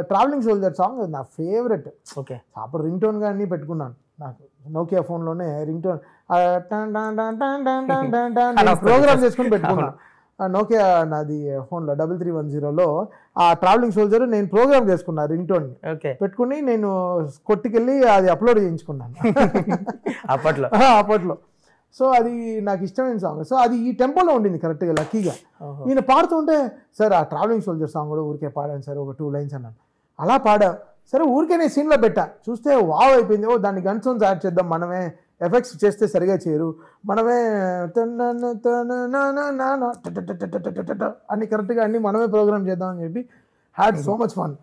ట్రావెలింగ్ సోల్జర్ సాంగ్ నా ఫేవరెట్. ఓకే, అప్పుడు రింగ్ టోన్గా అన్నీ పెట్టుకున్నాను. నాకు నోకియా ఫోన్లోనే రింగ్ టోన్ ప్రోగ్రామ్ చేసుకుని పెట్టుకున్నాను. నోకియా నాది ఫోన్లో 3310లో ఆ ట్రావెలింగ్ సోల్జర్ నేను ప్రోగ్రామ్ చేసుకున్నా రింగ్ టోన్ పెట్టుకుని నేను కొట్టుకెళ్ళి అది అప్లోడ్ చేయించుకున్నాను అప్పట్లో. సో అది నాకు ఇష్టమైన సాంగ్. సో అది ఈ టెంపోలో ఉండింది కరెక్ట్గా లక్కీగా. నేను పాడుతుంటే సార్ ఆ ట్రావెలింగ్ సోల్జర్ సాంగ్ కూడా ఊరికే పాడాను సార్, ఒక 2 lines అన్నాను. అలా పాడా సరే, ఊరికే నేను సీన్లో పెట్టా, చూస్తే వావ్ అయిపోయింది. దాన్ని గన్ సౌండ్స్ యాడ్ చేద్దాం, మనమే ఎఫెక్ట్స్ చేస్తే సరిగా చేయరు, మనమే అన్ని కరెక్ట్గా అన్ని మనమే ప్రోగ్రామ్ చేద్దాం అని చెప్పి had so much fun.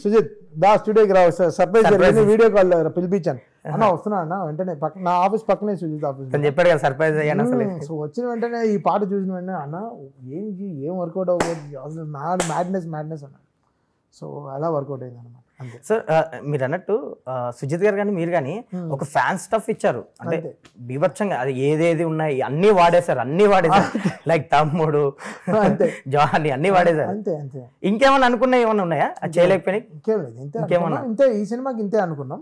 Sujeeth దా స్టూడియోకి రావు సర్ప్రైజ్ జరిగింది, వీడియో కాల్ పిలిపించాను. అన్న వస్తున్నా అన్న, వెంటనే నా ఆఫీస్ పక్కనే సుజిత్ ఆఫీస్ చెప్పాడు కదా సర్ప్రైజ్ అయ్యాను. సో వచ్చిన వెంటనే ఈ పాట చూసిన వెంటనే అన్న ఏం వర్కౌట్ అవ్వదు, మ్యాడ్నెస్ అన్న. సో అలా వర్కౌట్ అయింది అనమాట. సార్ మీరు అన్నట్టు సుజిత్ గారు కానీ మీరు కానీ ఒక ఫ్యాన్ స్టఫ్ ఇచ్చారు, అంటే బీభత్సంగా అది ఏదేది ఉన్నాయి అన్ని వాడేశారు, లైక్ తమ్ముడు జానీ అన్ని వాడేశారు. అంతే ఇంకేమన్నా అనుకున్నా ఏమన్నా ఉన్నాయా చేయలేకపోయినాయి? ఇంకేం లేదు, ఇంతే ఈ సినిమాకి ఇంతే అనుకున్నాం.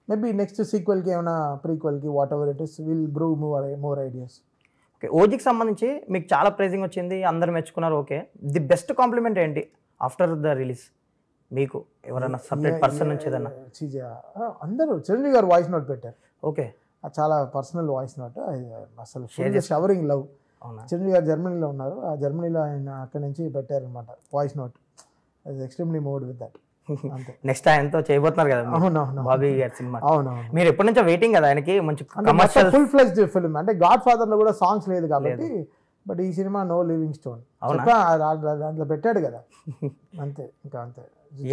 మేబీ నెక్స్ట్ సీక్వెల్కి ఏమైనా ప్రీక్వెల్కి whatever it is will brew more ideas. Okay, ఓజీకి సంబంధించి మీకు చాలా ప్రైజింగ్ వచ్చింది, అందరు మెచ్చుకున్నారు. ఓకే, ది బెస్ట్ కాంప్లిమెంట్ ఏంటి ఆఫ్టర్ ద రిలీజ్ మీకు? ఎవరైనా సపరేట్ పర్సన్ నుంచి ఏదన్నా? అందరూ చిరంజీవి గారు వాయిస్ నోట్ పెట్టారు. ఓకే, చాలా పర్సనల్ వాయిస్ నోట్, అసలు షవరింగ్ లవ్. చిరంజీవి గారు జర్మనీలో ఉన్నారు, ఆ జర్మనీలో ఆయన అక్కడి నుంచి పెట్టారనమాట voice note. Extremely moved with that. Next ఆయనతో చేయబోతున్నారు కదా బాబీ గారి సినిమా. అవునవును, మీరు ఎప్పటి నుంచో వెయిటింగ్ కదా ఆయనకి మంచి కమర్షియల్ ఫుల్ ఫ్లెజ్డ్ ఫిల్మ్. అంటే గాడ్ ఫాదర్ లో కూడా సాంగ్స్ లేదు కాబట్టి, బట్ ఈ సినిమా నో లివింగ్ స్టోన్ దాంట్లో పెట్టాడు కదా, అంతే. ఇంకా అంతే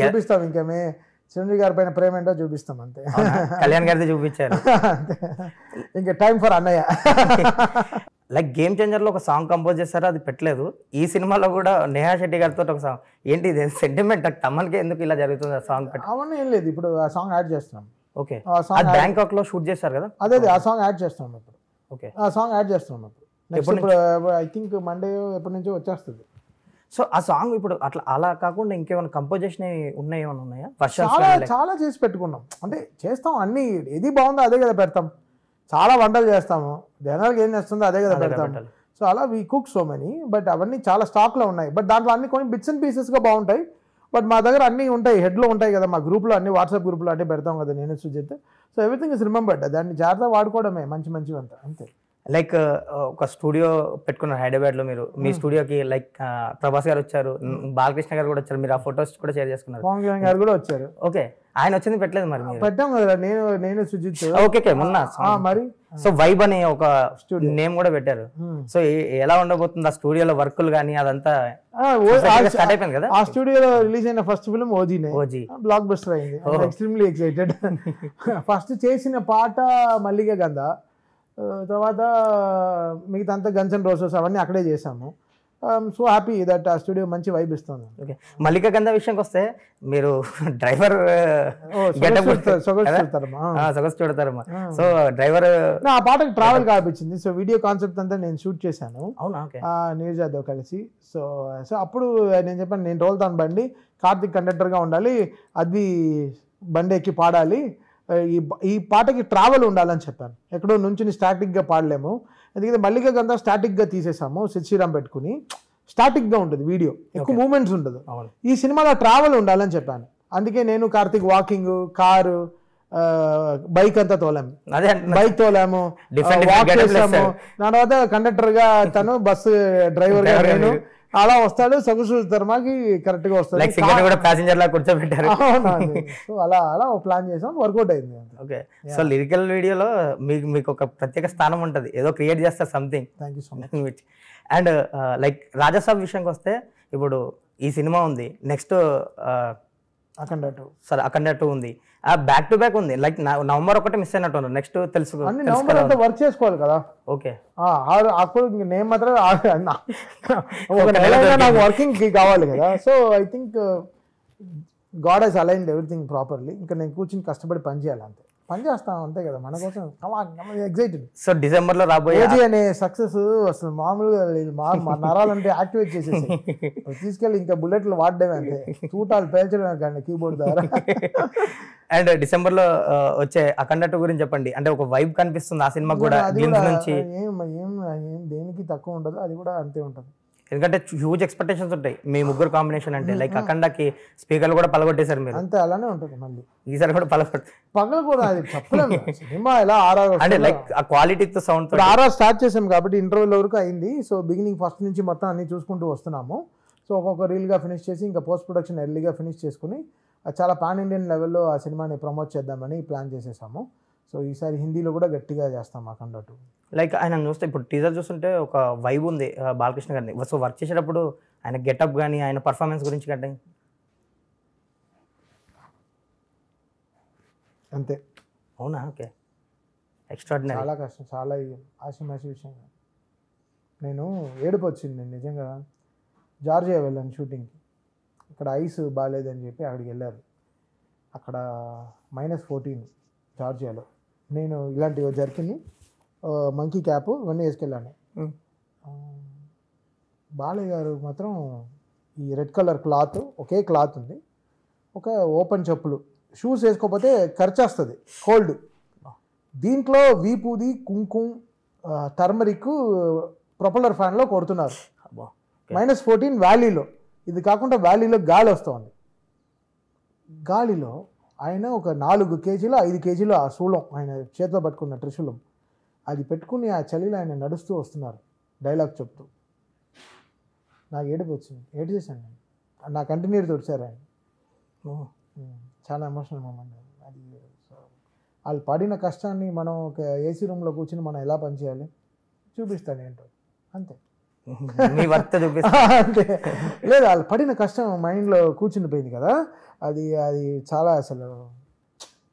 చూపిస్తాం, ఇంకేమే చిరంజీవి గారి పైన ప్రేమ ఏంటో చూపిస్తాం అంతే. కళ్యాణ్ గారితో చూపించారు, ఇంకా టైం ఫర్ అన్నయ్య. లైక్ గేమ్ చేంజర్ లో ఒక సాంగ్ కంపోజ్ చేశారు, అది పెట్టలేదు. ఈ సినిమాలో కూడా నేహా శెట్టి గారితో ఒక సాంగ్, ఏంటి ఇది సెంటిమెంట్ తమన్కి ఎందుకు ఇలా జరుగుతుంది ఆ సాంగ్? అవన్నీ ఏం లేదు, ఇప్పుడు ఆ సాంగ్ యాడ్ చేస్తున్నాం. ఓకే, బ్యాంకాక్ లో షూట్ చేశారు కదా, అదే ఆ సాంగ్ యాడ్ చేస్తున్నాం ఇప్పుడు. ఓకే, ఆ సాంగ్ యాడ్ చేస్తున్నాం ఇప్పుడు ఐ థింక్ మండే ఎప్పటి నుంచో వచ్చేస్తుంది. సో ఆ సాంగ్ ఇప్పుడు అట్లా అలా కాకుండా ఇంకేమైనా కంపోజిషన్ ఉన్నాయా? చాలా చేసి పెట్టుకున్నాం, అంటే చేస్తాం అన్ని, ఏది బాగుందో అదే కదా పెడతాం. చాలా వంటలు చేస్తాము, జనాలకి ఏం చేస్తుందో అదే కదా పెడతాము. సో అలా we cook so many, but అవన్నీ చాలా స్టాక్లో ఉన్నాయి. బట్ దాంట్లో అన్ని కొన్ని బిట్స్ అండ్ పీసెస్గా బాగుంటాయి. బట్ మా దగ్గర అన్నీ ఉంటాయి, హెడ్లో ఉంటాయి కదా, మా గ్రూప్లో అన్ని వాట్సాప్ గ్రూప్లో అంటే పెడతాం కదా నేను Sujeeth. So everything is remembered, దాన్ని జాగ్రత్తగా వాడుకోవడమే మంచివంతా అంతే. లైక్ ఒక స్టూడియో పెట్టుకున్నారు హైదరాబాద్ లో మీరు. మీ స్టూడియోకి లైక్ ప్రభాస్ గారు వచ్చారు, బాలకృష్ణ గారు కూడా వచ్చారు, మీరు ఆ ఫొటోస్ కూడా షేర్ చేసుకున్నారు. పవన్ కళ్యాణ్ గారు కూడా వచ్చారు. ఓకే, ఆయన వచ్చింది పెట్టలేదు మరి మీరు? పెట్టాం కదా, నేను సుజిత్. ఓకే మొన్న మరి సో వైబ్ అని ఒక నేమ్ కూడా పెట్టారు. సో ఎలా ఉండబోతుంది ఆ స్టూడియోలో వర్కులు కానీ అదంతా? స్టార్ట్ అయిపోయింది కదా. ఆ స్టూడియోలో రిలీజ్ అయిన ఫస్ట్ ఫిల్మ్ ఓజీనే. ఓజీ బ్లాక్ బస్టర్ అయింది. Extremely excited. ఫస్ట్ చేసిన పాట మల్లిగే గంధ, తర్వాత మిగతా అంతా గన్స్ అండ్ రోసెస్ అవన్నీ అక్కడే చేసాము. సో హ్యాపీ దట్ ఆ స్టూడియో మంచి వైబ్ ఇస్తుంది. ఓకే, మల్లిక గంధ విషయంకి వస్తే మీరు డ్రైవర్ సొగసు చూడతారమ్మా. సో డ్రైవర్ ఆ పాటకి ట్రావెల్ కాపించింది. సో వీడియో కాన్సెప్ట్ అంతా నేను షూట్ చేశాను. అవునా? న్యూస్ యాదవ్ కలిసి. సో అప్పుడు నేను చెప్పాను, నేను తోలుతాను బండి, కార్తిక్ కండక్టర్గా ఉండాలి, అది బండి ఎక్కి పాడాలి, ఈ పాటకి ట్రావెల్ ఉండాలని చెప్పాను. ఎక్కడో నుంచి స్టాటిక్గా పాడలేము, ఎందుకంటే మల్లిక గంధ స్టాటిక్గా తీసేసాము, శ్రీరామ్ పెట్టుకుని స్టాటిక్గా ఉంటుంది వీడియో, ఎక్కువ మూమెంట్స్ ఉండదు. ఈ సినిమాలో ట్రావెల్ ఉండాలని చెప్పాను. అందుకే నేను కార్తిక్ వాకింగ్, కారు, బైక్ అంతా తోలాము, బైక్ తోలాము, వాక్ చేసాము. దాని తర్వాత కండక్టర్గా తను, బస్సు డ్రైవర్గా నేను, అలా వస్తాడు. సొగసు ధర్మాకి కరెక్ట్ గా వస్తాడు. ప్యాసింజర్ లా కూర్చోబెట్టారు. సో అలా ప్లాన్ చేసాం, వర్కౌట్ అయింది. ఓకే, సో లిరికల్ వీడియోలో మీకు ఒక ప్రత్యేక స్థానం ఉంటుంది, ఏదో క్రియేట్ చేస్తారు something. Thank you so much. And like Raja Saab విషయానికి వస్తే, ఇప్పుడు ఈ సినిమా ఉంది, నెక్స్ట్ అఖండ 2. సరే, అఖండ 2 ఉంది, బ్యాక్ టు బ్యాక్ ఉంది. లైక్ నవంబర్ 1 మిస్ అయినట్టు, నెక్స్ట్ తెలుసు నవంబర్ అంతా వర్క్ చేసుకోవాలి కదా. ఓకే, అప్పుడు నేను మాత్రం నాకు వర్కింగ్ కావాలి కదా. So I think God he's aligned everything properly. ఇంకా నేను కూర్చుని కష్టపడి పని చేయాలి, అంతే. పని చేస్తాం అంతే కదా, మన కోసం. ఎక్సైటెడ్. సో డిసెంబర్ లో రాబోయే అనే సక్సెస్ అసలు మామూలుగా నరాలంటే యాక్టివేట్ చేసేసి తీసుకెళ్ళి ఇంకా బుల్లెట్లు వాడడమే, అంతే. చూటాలు పేల్చడమే కానీ కీబోర్డ్ ద్వారా. అండ్ డిసెంబర్ లో వచ్చే అఖండ 2 గురించి చెప్పండి. అంటే ఒక వైబ్ కనిపిస్తుంది ఆ సినిమా కూడా నుంచి. దేనికి తక్కువ ఉండదు, అది కూడా అంతే ఉంటుంది. ఎందుకంటే హ్యూజ్ ఎక్స్పెక్టేషన్స్ ఉంటాయి మీ ముగ్గురు కాంబినేషన్ అంటే. లైక్ అఖండకి స్పీకర్లు కూడా పలగొట్టేశారు మీరు. అంతే, అలానే ఉంటుంది. మళ్ళీ ఈసారి కూడా పగలు కూడా అది చెప్పలేము. సినిమా ఎలా ఆర్ఆర్ అంటే లైక్ ఆ క్వాలిటీతో సౌండ్ ఆర్ఆర్ స్టార్ట్ చేసాం కాబట్టి ఇంటర్వ్యూల వరకు అయింది. సో బిగినింగ్ ఫస్ట్ నుంచి మొత్తం అన్ని చూసుకుంటూ వస్తున్నాము. సో ఒక్కొక్క రీల్గా ఫినిష్ చేసి ఇంకా పోస్ట్ ప్రొడక్షన్ ఎర్లీగా ఫినిష్ చేసుకుని చాలా పాన్ ఇండియన్ లెవెల్లో ఆ సినిమాని ప్రమోట్ చేద్దామని ప్లాన్ చేసేసాము. సో ఈసారి హిందీలో కూడా గట్టిగా చేస్తాం అఖండ 2. లైక్ ఆయన చూస్తే ఇప్పుడు టీజర్ చూస్తుంటే ఒక వైబ్ ఉంది బాలకృష్ణ గారిని. సో వర్క్ చేసేటప్పుడు ఆయన గెటప్ కానీ ఆయన పర్ఫార్మెన్స్ గురించి కంటే అంతే. అవునా? Okay, extraordinary. చాలా కష్టం, చాలా ఆశమాషి విషయం. నేను ఏడుపు వచ్చింది. నేను నిజంగా జార్జియా వెళ్ళాను షూటింగ్కి. ఇక్కడ ఐస్ బాగాలేదని చెప్పి అక్కడికి వెళ్ళారు. అక్కడ -14 జార్జియాలో. నేను ఇలాంటి జర్కిన్, మంకీ క్యాప్ ఇవన్నీ వేసుకెళ్ళాను. బాలయ్య గారు మాత్రం ఈ రెడ్ కలర్ క్లాత్, ఒకే క్లాత్ ఉంది, ఒక ఓపెన్ చెప్పులు, షూస్ వేసుకోకపోతే ఖర్చేస్తుంది, కోల్డ్. దీంట్లో వీపూది, కుంకుమ, టర్మరిక్ ప్రొపల్లర్ ఫ్యాన్లో కొడుతున్నారు. -14 వ్యాలీలో. ఇది కాకుండా వ్యాలీలో గాలి వస్తుంది. గాలిలో ఆయన ఒక 4 కేజీలు 5 కేజీలు ఆ శూలం, ఆయన చేతిలో పట్టుకున్న త్రిశూలం, అది పెట్టుకుని ఆ చలిలో ఆయన నడుస్తూ వస్తున్నారు డైలాగ్ చెప్తూ. నాకు ఏడుపు వచ్చింది, ఏడు చేశాను నేను. నా కంటిన్యూర్ తొడిచారు ఆయన. చాలా ఎమోషనల్ మూమెంట్ అది. వాళ్ళు పడిన కష్టాన్ని మనం ఒక ఏసీ రూమ్లో కూర్చుని మనం ఎలా పనిచేయాలి చూపిస్తాను ఏంటో, అంతే. అంతే. లేదు, వాళ్ళు పడిన కష్టం మైండ్లో కూర్చుండిపోయింది కదా, అది చాలా అసలు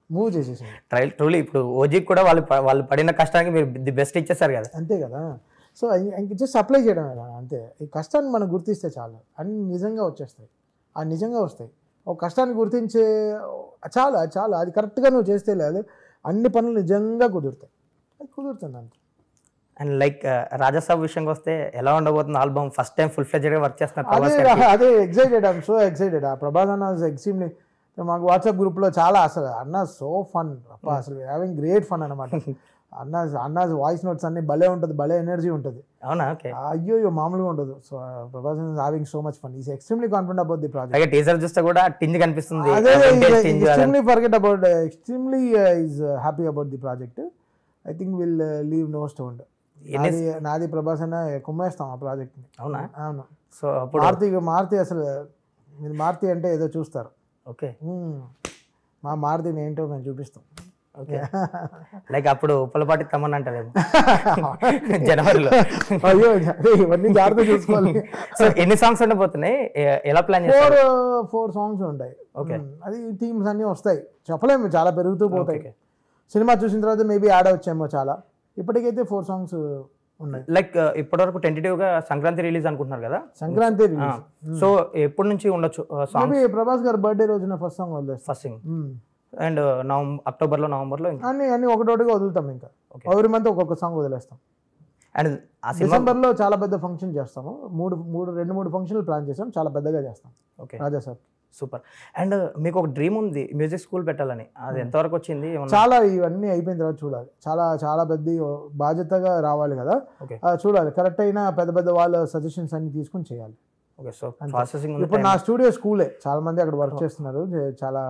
మూవ్ చేసేసింది. ట్రూలీ ఇప్పుడు ఓజీకి కూడా వాళ్ళు పడిన కష్టానికి మీరు ది బెస్ట్ ఇచ్చేసారు కదా. అంతే కదా. సో ఇంక జస్ట్ అప్లై చేయడం కదా, అంతే. ఈ కష్టాన్ని మనం గుర్తిస్తే చాలు, అన్ని నిజంగా వచ్చేస్తాయి. ఆ నిజంగా వస్తాయి. ఒక కష్టాన్ని గుర్తించే చాలా అది కరెక్ట్గా నువ్వు చేస్తే లేదు, అన్ని పనులు నిజంగా కుదురుతాయి. అది కుదురుతుంది అంతే. అండ్ లైక్ రాజాసాబ్ విషయంకి వస్తే ఎలా ఉండబోతుంది ఆల్బమ్? ఫస్ట్ టైం ఫుల్ ఫ్లెడ్జ్డ్గా వర్క్ చేస్తున్నారు. అదే ఎక్సైటెడ్, ఐఎమ్ సో ఎక్సైటెడ్. ఆ ప్రభాస్ అన్న ఎక్స్ట్రీమ్లీ, మాకు వాట్సాప్ గ్రూప్లో చాలా అసలు అన్న సో ఫన్, అసలు హ్యావింగ్ గ్రేట్ ఫన్ అనమాట. అన్న వాయిస్ నోట్స్ అన్ని భలే ఉంటుంది, భలే ఎనర్జీ ఉంటుంది. అవునా? ఓకే. అయ్యో మామూలుగా ఉండదు. So Prabhas having so much fun, is extremely confident about the project. Teaser చూస్తే కూడా టింజ్ కనిపిస్తుంది. Extremely is happy about the project. I think will leave no stone. నాది ప్రభాస్ అన్న కుమ్మేస్తాం ఆ ప్రాజెక్ట్ని. అవునా? అవును. సో అప్పుడు మారుతి అసలు మీరు మారుతి అంటే ఏదో చూస్తారు. ఓకే. మా మారుతిని ఏంటో మేము చూపిస్తాం. ఓకే. లైక్ అప్పుడు ఉప్పలపాటి తమన్ అంటారేమో జనవరిలో. అయ్యో ఇవన్నీ జాగ్రత్త చూసుకోవాలి. సో ఎన్ని సాంగ్స్ ఉండబోతున్నాయి, ఎలా ప్లాన్ చేస్తారు? 4 సాంగ్స్ ఉంటాయి. ఓకే. అది థీమ్స్ అన్నీ వస్తాయి, చెప్పలేము, చాలా పెరుగుతూ పోతాయి. సినిమా చూసిన తర్వాత మేబీ యాడ్ అవచ్చేమో చాలా. ఇప్పటికైతే 4 సాంగ్స్ ఉన్నాయి. లైక్ ఇప్పటివరకు టెంటేటివ్ గా సంక్రాంతి రిలీజ్ అనుకుంటున్నారు కదా? సంక్రాంతి రిలీజ్. సో ఎప్పటి నుంచి ఉండొచ్చు సాంగ్? మేబీ ప్రభాస్ గారి బర్త్డే రోజున ఫస్ట్ సాంగ్ వదిలేస్తాం. ఫస్ట్ సింగ్. అండ్ అక్టోబర్లో నవంబర్లో అన్ని ఒకటోటిగా వదులుతాం. ఇంకా ఎవ్రీ మంత్ ఒక్కొక్క సాంగ్ వదిలేస్తాం. అండ్ డిసెంబర్లో చాలా పెద్ద ఫంక్షన్ చేస్తాము. 2-3 ఫంక్షన్లు ప్లాన్ చేస్తాం, చాలా పెద్దగా చేస్తాం. Okay. Raja sir super. And మీకు ఒక డ్రీమ్ ఉంది మ్యూజిక్ స్కూల్ పెట్టాలని, అది ఎంతవరకు వచ్చింది? చాలా ఇవన్నీ అయిపోయిన తర్వాత చూడాలి. చాలా చాలా పెద్ద బాధ్యతగా రావాలి కదా, చూడాలి. కరెక్ట్ అయినా పెద్ద వాళ్ళ సజెషన్స్ అన్ని తీసుకుని చేయాలి. ఓకే. సో ప్రాసెసింగ్ ఇప్పుడు నా స్టూడియో స్కూలే, చాలా మంది అక్కడ వర్క్ చేస్తున్నారు. చాలా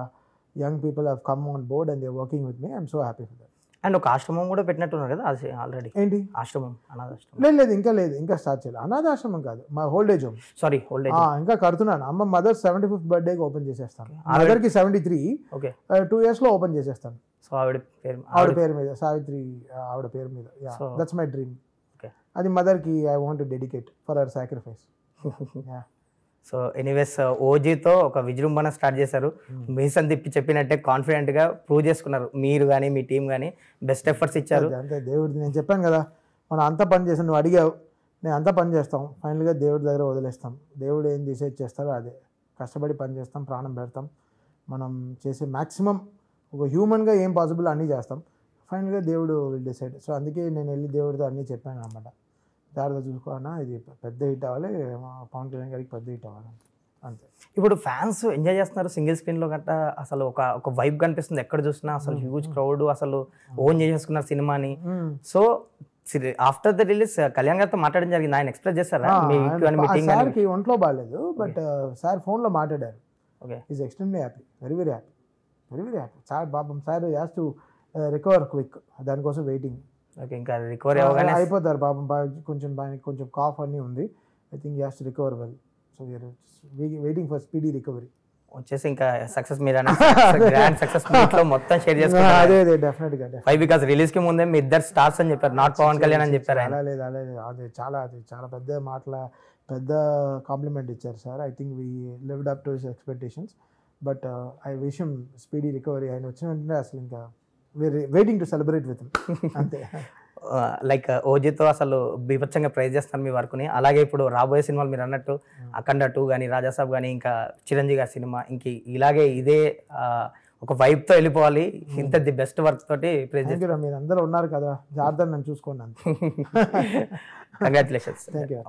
young people have come on board and they working with me. I'm so happy for that. And ఒక ఆశ్రమం కూడా పెట్టినట్టున్నారు కదా అది ఆల్రెడీ? ఏంటి ఆశ్రమం? అనాథాశ్రమం? లేదు, ఇంకా స్టార్ట్ చేయాలి. అనాథాశ్రమం కాదు, మా old age home. Sorry, old age. ఇంకా కడుతున్నాను. అమ్మ మదర్ 75th బర్త్డేకి ఓపెన్ చేసేస్తాను. మదర్కి 73. ఓకే. 2 years లో ఓపెన్ చేసేస్తాను. సో ఆవిడ పేరు మీద, సావిత్రి ఆవిడ పేరు మీద. That's my dream. ఓకే. అది మదర్కి I want to dedicate for our sacrifice. So anyways ఓజీతో ఒక విజృంభణ స్టార్ట్ చేశారు. మీసం తిప్పి చెప్పినట్టే కాన్ఫిడెంట్గా ప్రూవ్ చేసుకున్నారు. మీరు కానీ మీ టీం కానీ బెస్ట్ ఎఫర్ట్స్ ఇచ్చారు. అంతే దేవుడిది. నేను చెప్పాను కదా, మనం అంతా పని చేసాం. నువ్వు అడిగావు, నేను అంతా పని చేస్తాం, ఫైనల్గా దేవుడి దగ్గర వదిలేస్తాం. దేవుడు ఏం డిసైడ్ చేస్తారో అదే. కష్టపడి పని చేస్తాం, ప్రాణం పెడతాం, మనం చేసే మ్యాక్సిమం ఒక హ్యూమన్గా ఏం పాసిబుల్ అన్నీ చేస్తాం. ఫైనల్గా దేవుడు విల్ డిసైడ్. సో అందుకే నేను వెళ్ళి దేవుడితో అన్నీ చెప్పాను అన్నమాట. దారిలో చూసుకోవాలన్నా ఇది పెద్ద హిట్ అవ్వాలి, పవన్ కళ్యాణ్ గారికి పెద్ద హిట్ అవ్వాలి, అంతే. ఇప్పుడు ఫ్యాన్స్ ఎంజాయ్ చేస్తున్నారు సింగిల్ స్క్రీన్లో గట్టా. అసలు ఒక వైబ్ కనిపిస్తుంది ఎక్కడ చూసినా. అసలు హ్యూజ్ క్రౌడ్, అసలు ఓన్ చేసేసుకున్నారు సినిమాని. So after the release Kalyan గారితో మాట్లాడడం జరిగింది. ఆయన ఎక్స్ప్రెస్ చేశారా? సార్కి ఒంట్లో బాగాలేదు, బట్ సార్ ఫోన్లో మాట్లాడారు. Okay. Is extremely happy, very very happy. Sir పాపం sir has to recover quick, దానికోసం వెయిటింగ్. ఓకే. ఇంకా రికవరీ అవ్వగానే అయిపోతారు పాపం. కొంచెం కాఫ్ అన్నీ ఉంది. I think he has to recover well. So we are waiting for speedy recovery. వచ్చేసి ఇంకా సక్సెస్ మీరు గ్రాండ్ సక్సెస్ లో మొత్తం షేర్ చేసుకుంటారు. అదే డెఫినెట్గా. వై బికాస్ రిలీజ్ కి ముందే మీ ఇద్దరు స్టార్స్ అని చెప్పారు, నాట్ పవన్ కళ్యాణ్ అని చెప్పారు. లేదు అది చాలా పెద్ద కాంప్లిమెంట్ ఇచ్చారు sir. I think we lived up to his expectations. But I wish him speedy recovery. ఆయన వచ్చిన వెంటనే అసలు ఇంకా వెయిటింగ్ టు సెలబ్రేట్ విత్ అంతే. లైక్ ఓజీతో అసలు బీభత్సంగా ప్రైజ్ చేస్తాను మీ వర్క్ని. అలాగే ఇప్పుడు రాబోయే సినిమాలు మీరు అన్నట్టు అఖండ 2 కానీ రాజాసాబ్ కానీ ఇంకా చిరంజీవి గారి సినిమా ఇలాగే ఇదే ఒక వైబ్తో వెళ్ళిపోవాలి. ఇంత ది బెస్ట్ వర్క్ తోటి ప్రైజ్ చేస్తాను. మీరు అందరూ ఉన్నారు కదా, జాగ్రత్త నన్ను చూసుకోండి. కంగ్రాచులేషన్స్. Thank you.